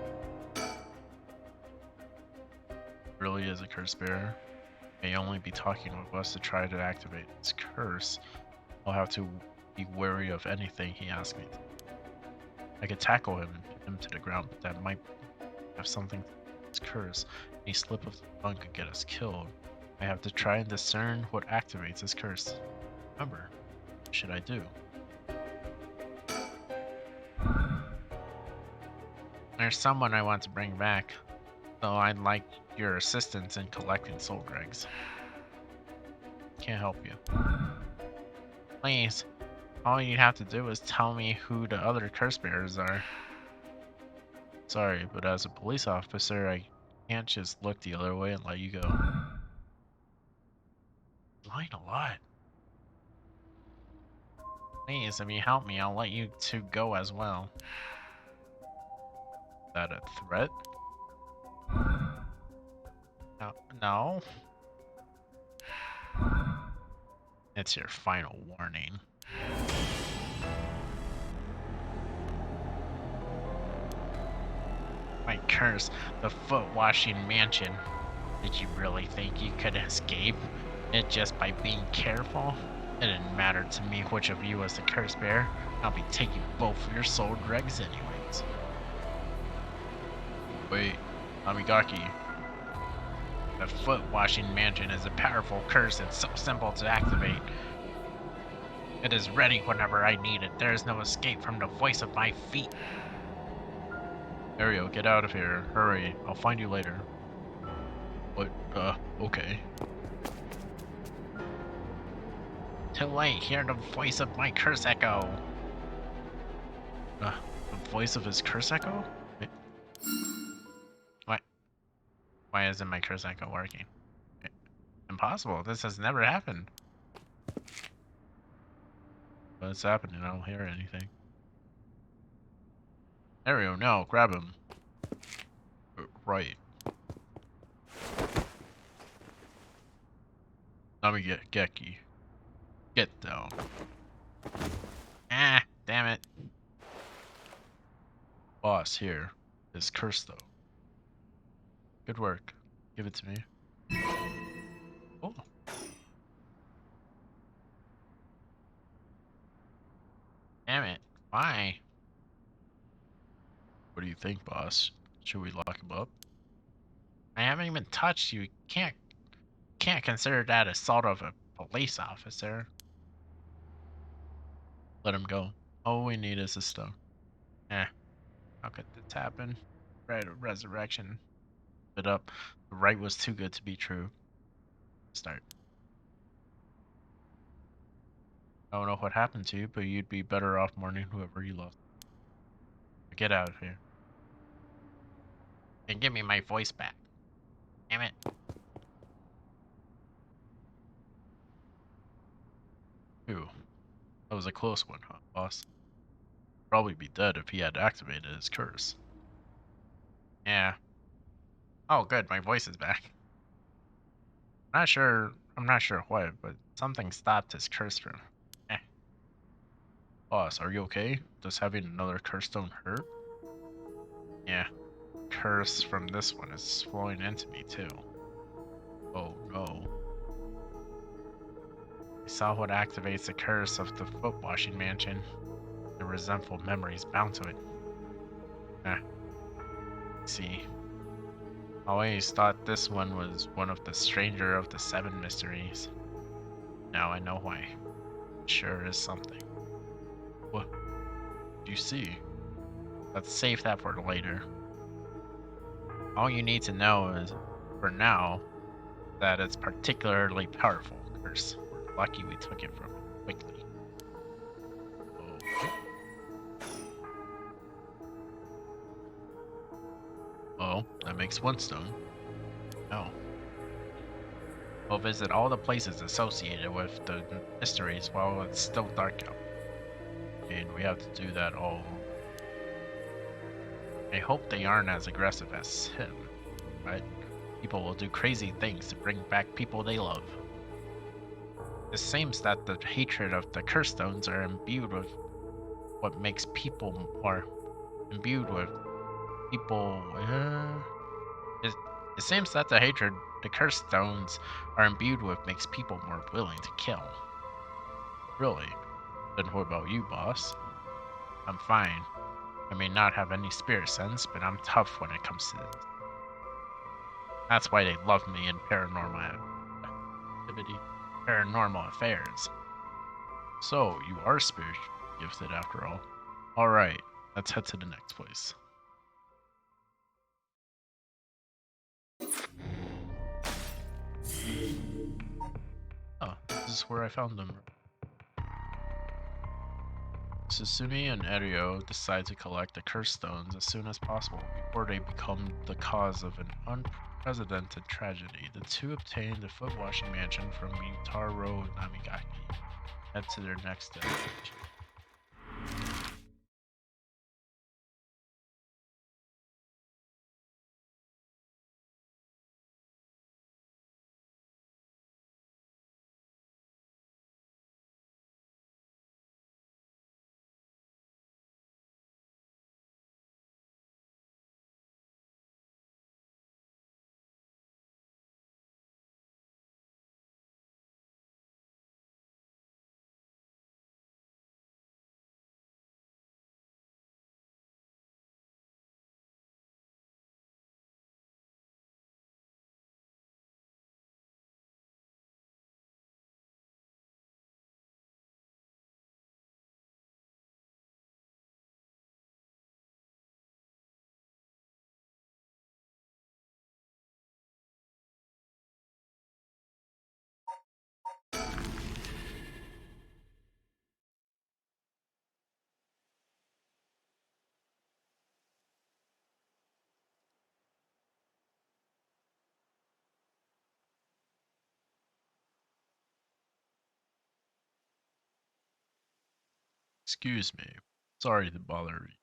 Really is a curse bearer. May only be talking with us to try to activate its curse. I'll have to be wary of anything he asks me to. I could tackle him and pin him to the ground, but that might have something to do with its curse. Any slip of the tongue could get us killed. I have to try and discern what activates his curse. Remember, what should I do? There's someone I want to bring back, so I'd like your assistance in collecting soul dregs. Can't help you. Please, all you'd have to do is tell me who the other curse bearers are. Sorry, but as a police officer, I can't just look the other way and let you go. Lying a lot. Please, if you help me, I'll let you two go as well. Is that a threat? No. No. It's your final warning. My curse, the foot-washing mansion. Did you really think you could escape it just by being careful? It didn't matter to me which of you was the curse bearer. I'll be taking both of your soul dregs anyways. Wait, Amigaki. The foot-washing mansion is a powerful curse and so simple to activate. It is ready whenever I need it. There is no escape from the voice of my feet. Ariel, get out of here. Hurry. I'll find you later. What? Okay. Too late. Hear the voice of my curse echo. The voice of his curse echo? Wait. What? Why isn't my curse echo working? Impossible. This has never happened. What's happening? I don't hear anything. Ariel, no. Grab him. Right. Let me get Geki. Get down. Ah, damn it. Boss, here. Is cursed though. Good work. Give it to me. Oh. Damn it. Why? What do you think, boss? Should we lock him up? I haven't even touched you. Can't consider that assault of a police officer. Let him go. All we need is a stone. Eh. How could this happen? Right of resurrection. It up. The right was too good to be true. Start. I don't know what happened to you, but you'd be better off mourning whoever you lost. Get out of here. And give me my voice back. Damn it. Ooh. That was a close one, huh, boss? Probably be dead if he had activated his curse. Yeah. Oh, good. My voice is back. I'm not sure what, but something stopped his curse from. Eh. Boss, are you okay? Does having another curse stone hurt? Yeah. Curse from this one is flowing into me too. Oh no. I saw what activates the curse of the foot washing mansion. The resentful memories bound to it. See. I always thought this one was one of the stranger of the 7 mysteries. Now I know why. It sure is something. What do you see? Let's save that for later. All you need to know is, for now, that it's particularly powerful curse. We're lucky we took it from him quickly. Okay. Oh, that makes 1 stone. Oh. We'll visit all the places associated with the mysteries while it's still dark out. And we have to do that all. I hope they aren't as aggressive as him, but People will do crazy things to bring back people they love. It seems that the hatred of the curse stones are imbued with what makes people more imbued with people. It, it seems that the hatred the curse stones are imbued with makes people more willing to kill. Really? Then what about you, boss? I'm fine. I may not have any spirit sense, but I'm tough when it comes to this. That's why they love me in activity, paranormal affairs. So, you are spiritually gifted after all. Alright, let's head to the next place. Oh, this is where I found them. Susumi and Erio decide to collect the curse stones as soon as possible before they become the cause of an unprecedented tragedy. The two obtain the foot washing mansion from Yutaro Namigaki. Head to their next destination. Excuse me. Sorry to bother you.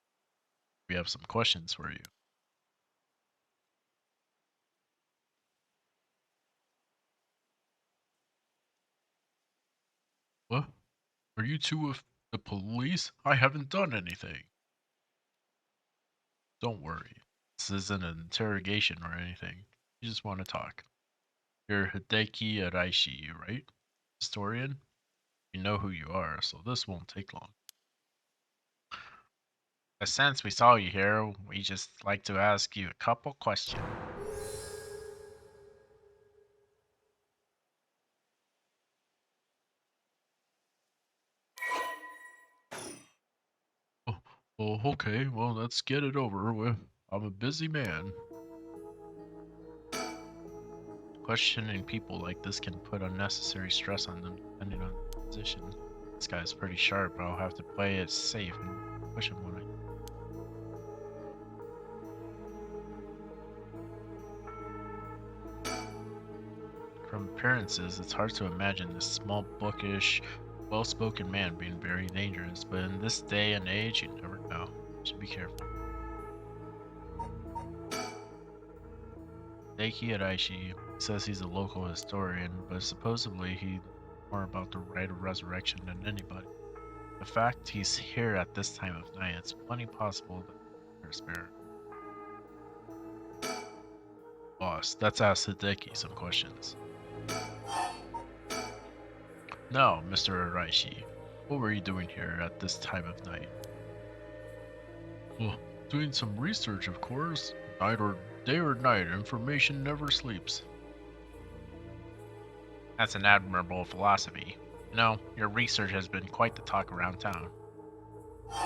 We have some questions for you. What? Are you two with the police? I haven't done anything. Don't worry. This isn't an interrogation or anything. You just want to talk. You're Hideki Araishi, right? Historian? You know who you are, so this won't take long. Since we saw you here, we just like to ask you a couple questions. Oh, okay. Well, let's get it over with. I'm a busy man. Questioning people like this can put unnecessary stress on them, depending on the position. This guy's pretty sharp, but I'll have to play it safe and push him when I. From appearances, it's hard to imagine this small, bookish, well-spoken man being very dangerous, but in this day and age, you never know. You should be careful. Daiki Araishi says he's a local historian, but supposedly he knows more about the rite of resurrection than anybody. The fact he's here at this time of night, it's plenty possible that he's a spirit. Boss, let's ask Hideki some questions. Now, Mr. Araishi, what were you doing here at this time of night? Well, doing some research, of course. Night or day or night, information never sleeps. That's an admirable philosophy. You know, your research has been quite the talk around town.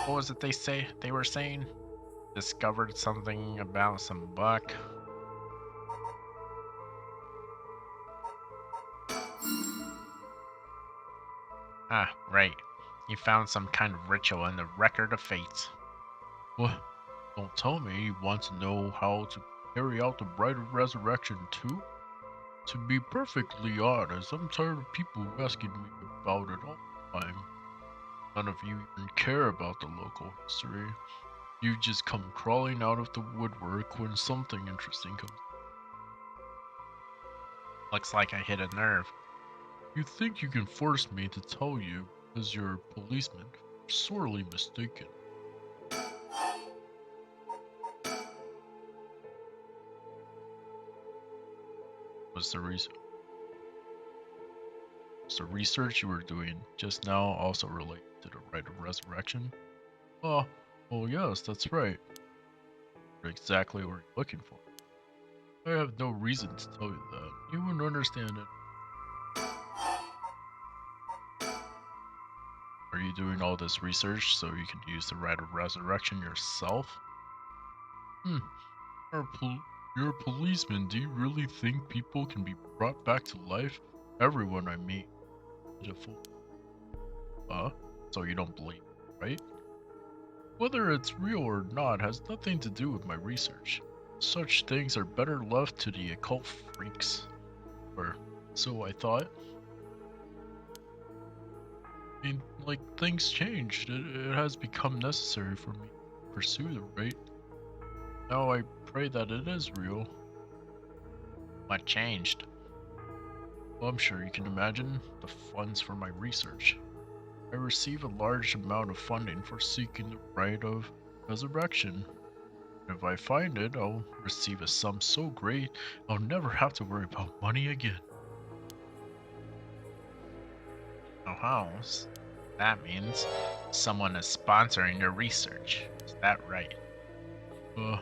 What was it they were saying? Discovered something about some buck. Ah, right. You found some kind of ritual in the record of fates. What? Don't tell me you want to know how to carry out the rite of resurrection too? To be perfectly honest, I'm tired of people asking me about it all the time. None of you even care about the local history. You just come crawling out of the woodwork when something interesting comes. Looks like I hit a nerve. You think you can force me to tell you because you're a policeman? You're sorely mistaken. Was the reason? Was the research you were doing just now also related to the right of resurrection? Oh, well, yes, that's right. You're exactly what you're looking for. I have no reason to tell you that. You wouldn't understand it. Are you doing all this research so you can use the right of resurrection yourself? Hmm. You're you're a policeman. Do you really think people can be brought back to life? Everyone I meet is a fool. So you don't believe, right? Whether it's real or not has nothing to do with my research. Such things are better left to the occult freaks. Or so I thought. I mean, like, things changed. It has become necessary for me to pursue the right. Now I pray that it is real. What changed? Well, I'm sure you can imagine the funds for my research. I receive a large amount of funding for seeking the right of resurrection. If I find it, I'll receive a sum so great I'll never have to worry about money again. Oh, house. That means someone is sponsoring your research. Is that right? Uh,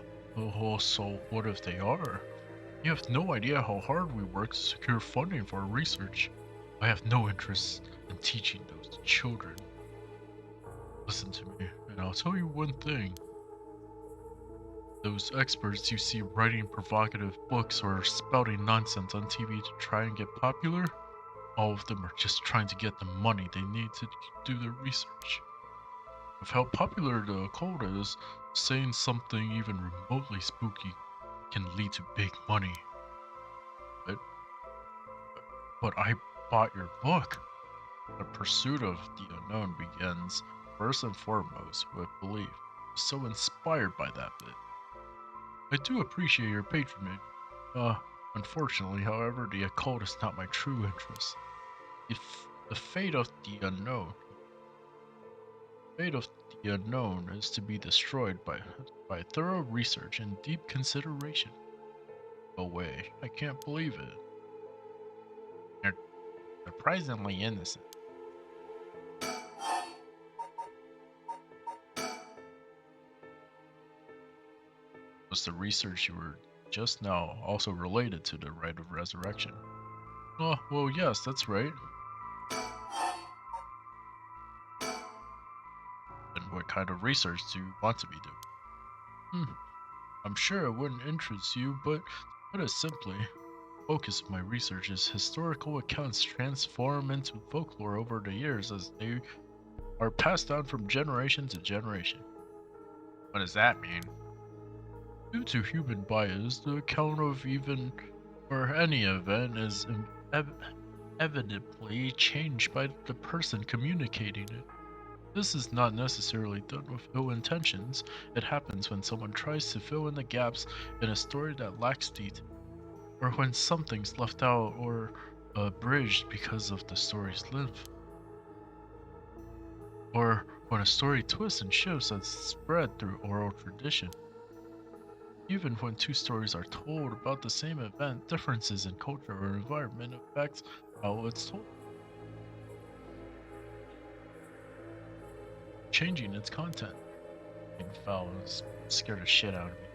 so what if they are? You have no idea how hard we work to secure funding for our research. I have no interest in teaching those children. Listen to me, and I'll tell you one thing. Those experts you see writing provocative books or spouting nonsense on TV to try and get popular, all of them are just trying to get the money they need to do their research. Of how popular the occult is, saying something even remotely spooky can lead to big money. But, but I bought your book. The pursuit of the unknown begins first and foremost with belief. So inspired by that bit. I do appreciate your patronage. Uh, Unfortunately, however, the occult is not my true interest. If the fate of the unknown is to be destroyed by thorough research and deep consideration. No way, I can't believe it. You're surprisingly innocent. Was the research you were just now also related to the right of resurrection? Oh, well, yes, that's right. And what kind of research do you want to be doing? I'm sure it wouldn't interest you, but to put it simply, the focus of my research is historical accounts transform into folklore over the years as they are passed down from generation to generation. What does that mean? Due to human bias, the account of even or any event is evidently changed by the person communicating it. This is not necessarily done with ill intentions. It happens when someone tries to fill in the gaps in a story that lacks detail, or when something's left out or abridged because of the story's length, or when a story twists and shifts that's spread through oral tradition. Even when two stories are told about the same event, differences in culture or environment affect how it's told, changing its content. Being foul scared the shit out of me.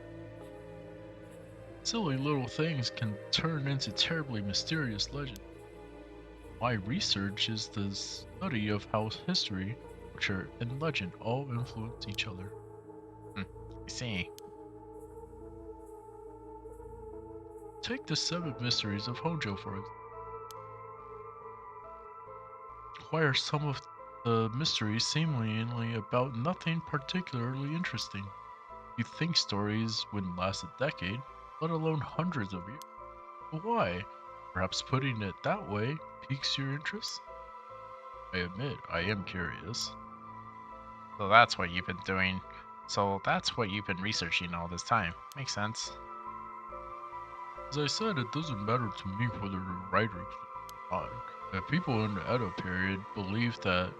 Silly little things can turn into terribly mysterious legends. My research is the study of how history, culture, and legend all influence each other. I see. Take the seven mysteries of Hojo for example. Why are some of the mysteries seemingly about nothing particularly interesting? You think stories wouldn't last a decade, let alone hundreds of years. But why? Perhaps putting it that way piques your interest? I admit, I am curious. So that's what you've been doing. So that's what you've been researching all this time. Makes sense. As I said, it doesn't matter to me whether the writer claimed or not. If people in the Edo period believed that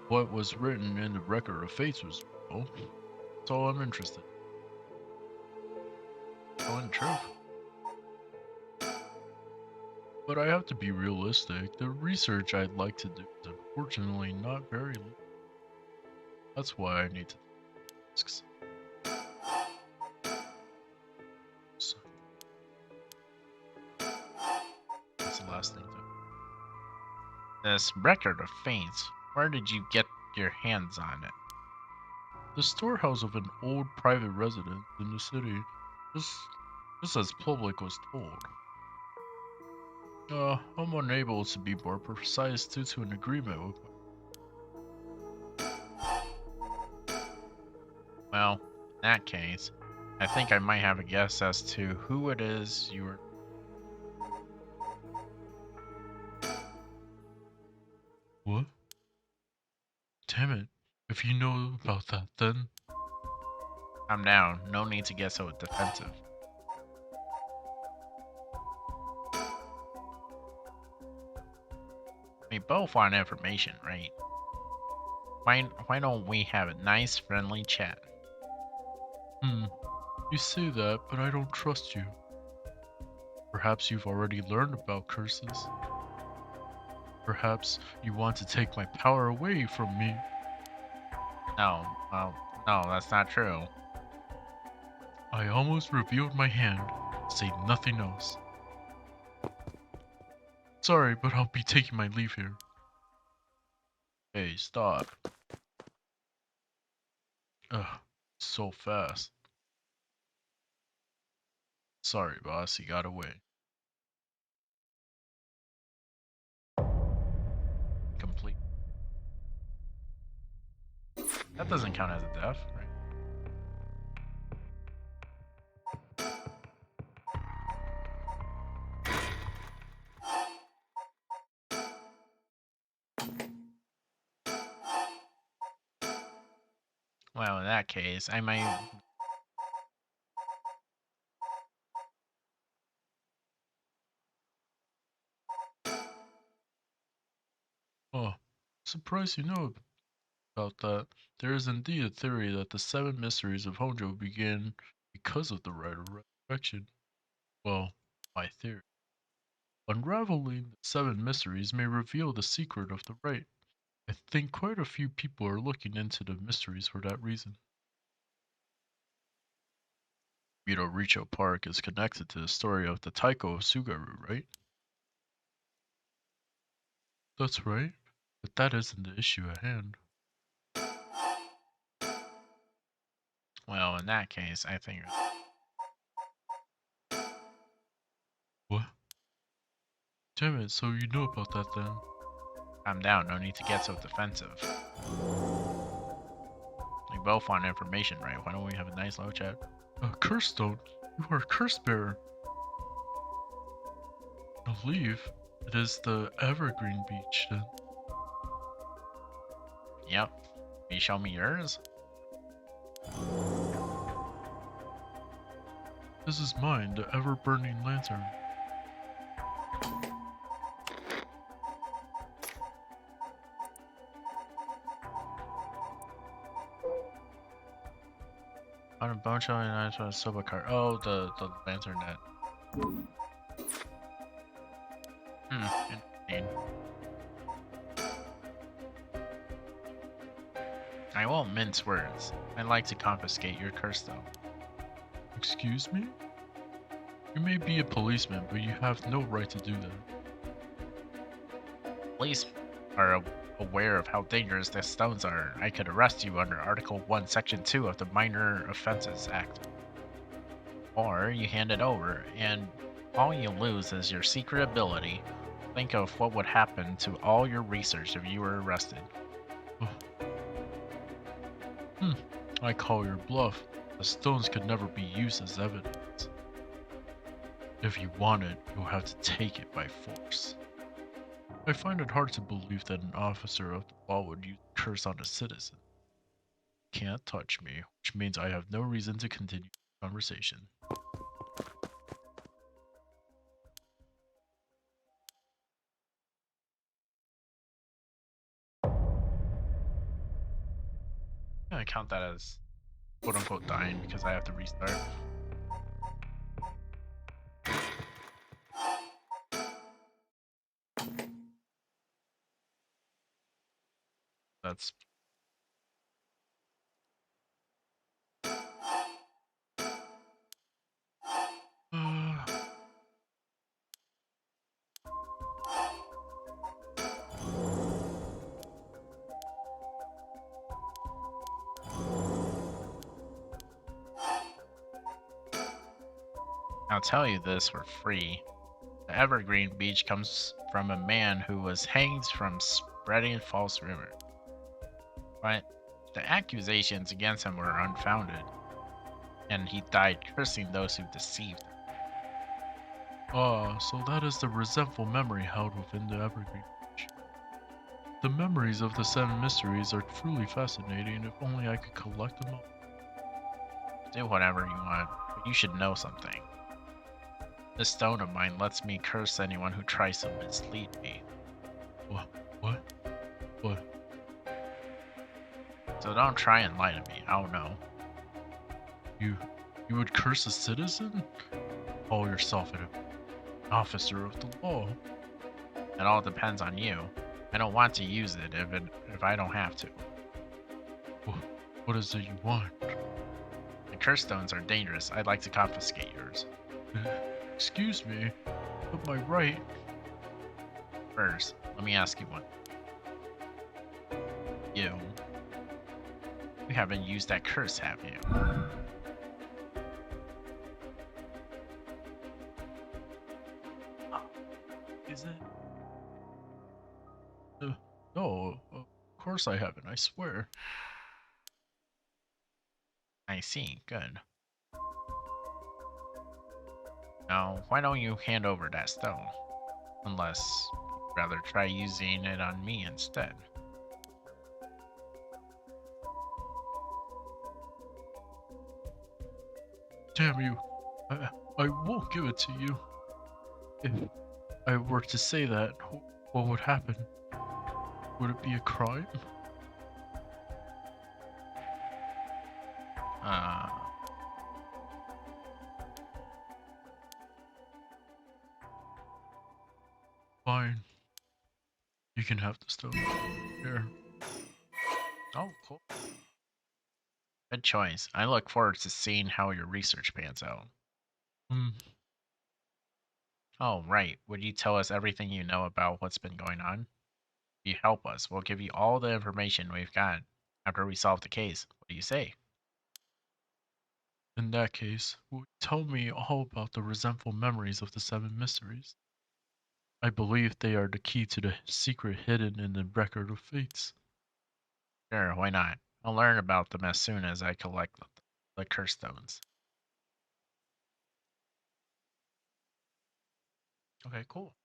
what was written in the record of fates was real, that's all I'm interested in. Telling the truth. But I have to be realistic. The research I'd like to do is unfortunately not very long. That's why I need to take risks. So, that's the last thing to. This record of faints, where did you get your hands on it? The storehouse of an old private residence in the city, just, just as public was told. I'm unable to be more precise due to an agreement with Well, in that case, I think I might have a guess as to who it is you were. What? Damn it. If you know about that, then. Calm down, no need to get so defensive. We both want information, right? Why don't we have a nice friendly chat? You say that, but I don't trust you. Perhaps you've already learned about curses. Perhaps you want to take my power away from me. No, well, no, that's not true. I almost revealed my hand. Say nothing else. Sorry, but I'll be taking my leave here. Hey, stop. Ugh, so fast. Sorry, boss, he got away. Complete. That doesn't count as a death, right? Well, in that case, I might. Oh, surprised you know about that. There is indeed a theory that the seven mysteries of Honjo began because of the rite of resurrection. Well, my theory. Unraveling the seven mysteries may reveal the secret of the rite. I think quite a few people are looking into the mysteries for that reason. Richo Park is connected to the story of the Taiko Sugaru, right? That's right, but that isn't the issue at hand. Well, in that case, I think. What? Damn it, so you know about that then? Calm down, no need to get so defensive. We both want information, right? Why don't we have a nice low chat? Curse stone? You are a curse bearer. I believe it is the Evergreen Beach then. Yep. Can you show me yours? This is mine, the ever-burning lantern. On a bone shell and I saw a silver card. Oh, the lantern net. Interesting. I won't mince words. I'd like to confiscate your curse though. Excuse me? You may be a policeman, but you have no right to do that. Police are aware of how dangerous the stones are. I could arrest you under Article 1, Section 2 of the Minor Offenses Act. Or you hand it over, and all you lose is your secret ability. Think of what would happen to all your research if you were arrested. I call your bluff. The stones could never be used as evidence. If you want it, you'll have to take it by force. I find it hard to believe that an officer of the law would use a curse on a citizen. Can't touch me, which means I have no reason to continue the conversation. gonna count that as quote unquote dying because I have to restart. That's I'll tell you this for free. The Evergreen Beach comes from a man who was hanged from spreading false rumors. But the accusations against him were unfounded, and he died cursing those who deceived him. Ah, so that is the resentful memory held within the Evergreen Beach. The memories of the seven mysteries are truly fascinating. If only I could collect them all. Do whatever you want, but you should know something. This stone of mine lets me curse anyone who tries to mislead me. What? What? What? So don't try and lie to me, I don't know. You would curse a citizen? Call yourself an officer of the law. It all depends on you. I don't want to use it if I don't have to. What is it you want? The curse stones are dangerous. I'd like to confiscate yours. Excuse me, but my right. First, let me ask you one. You haven't used that curse, have you? Is it? No, of course I haven't, I swear. I see, good. Now, why don't you hand over that stone? Unless you'd rather try using it on me instead. Damn you. I won't give it to you. If I were to say that, what would happen? Would it be a crime? Uh, Fine. You can have the stone. Here. oh, cool. Good choice. I look forward to seeing how your research pans out. Hmm. Oh, right. Would you tell us everything you know about what's been going on? If you help us, we'll give you all the information we've got after we solve the case. What do you say? In that case, tell me all about the resentful memories of the seven mysteries. I believe they are the key to the secret hidden in the record of fates. Sure, why not? I'll learn about them as soon as I collect the curse stones. Okay, cool.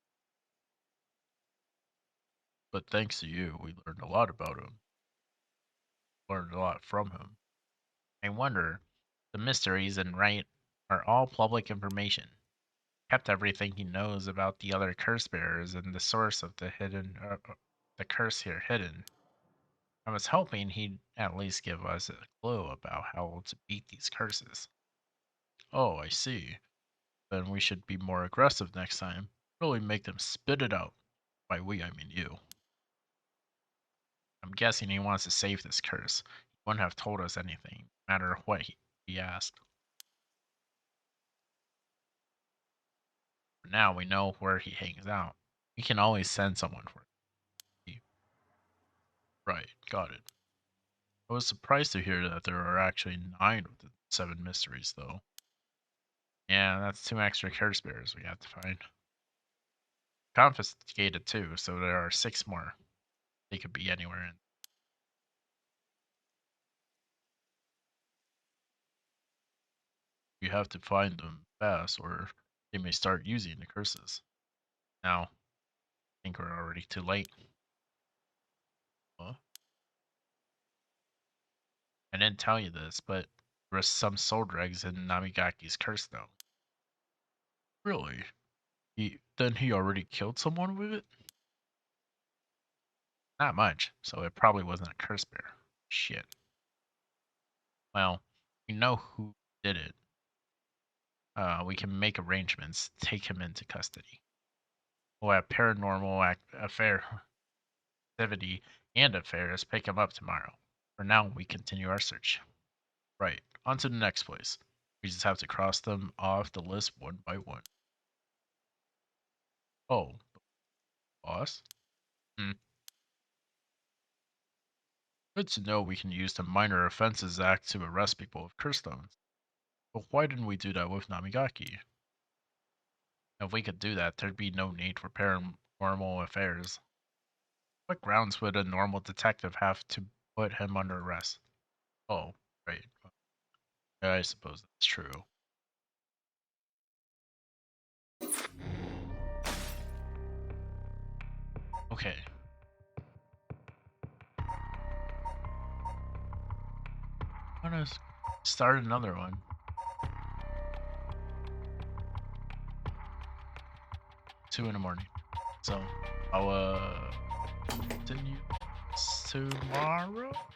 But thanks to you, we learned a lot about him. Learned a lot from him. I wonder, the mysteries and right are all public information. Kept everything he knows about the other curse bearers and the source of the curse here hidden. I was hoping he'd at least give us a clue about how to beat these curses. Oh, I see. Then we should be more aggressive next time. Really make them spit it out. By we, I mean you. I'm guessing he wants to save this curse. He wouldn't have told us anything, no matter what he asked. For now, we know where he hangs out. We can always send someone for it. Right, got it. I was surprised to hear that there are actually 9 of the 7 mysteries, though. Yeah, that's 2 extra curse bearers we have to find. Confiscated too, so there are 6 more. They could be anywhere in. You have to find them fast, or they may start using the curses. Now, I think we're already too late. Huh? I didn't tell you this, but there was some soul dregs in Namigaki's curse stone. Really? Then he already killed someone with it? Not much, so it probably wasn't a curse bear. Shit. Well, we know who did it. We can make arrangements to take him into custody. We'll have paranormal affair activity and affairs pick him up tomorrow. For now, we continue our search. Right, on to the next place. We just have to cross them off the list one by one. Oh, the boss? Hmm. Good to know we can use the Minor Offenses Act to arrest people with curse stones. But why didn't we do that with Namigaki? If we could do that, there'd be no need for paranormal affairs. What grounds would a normal detective have to put him under arrest? Oh, right. I suppose that's true. Okay. I'm gonna start another one. 2 in the morning. So I'll continue tomorrow.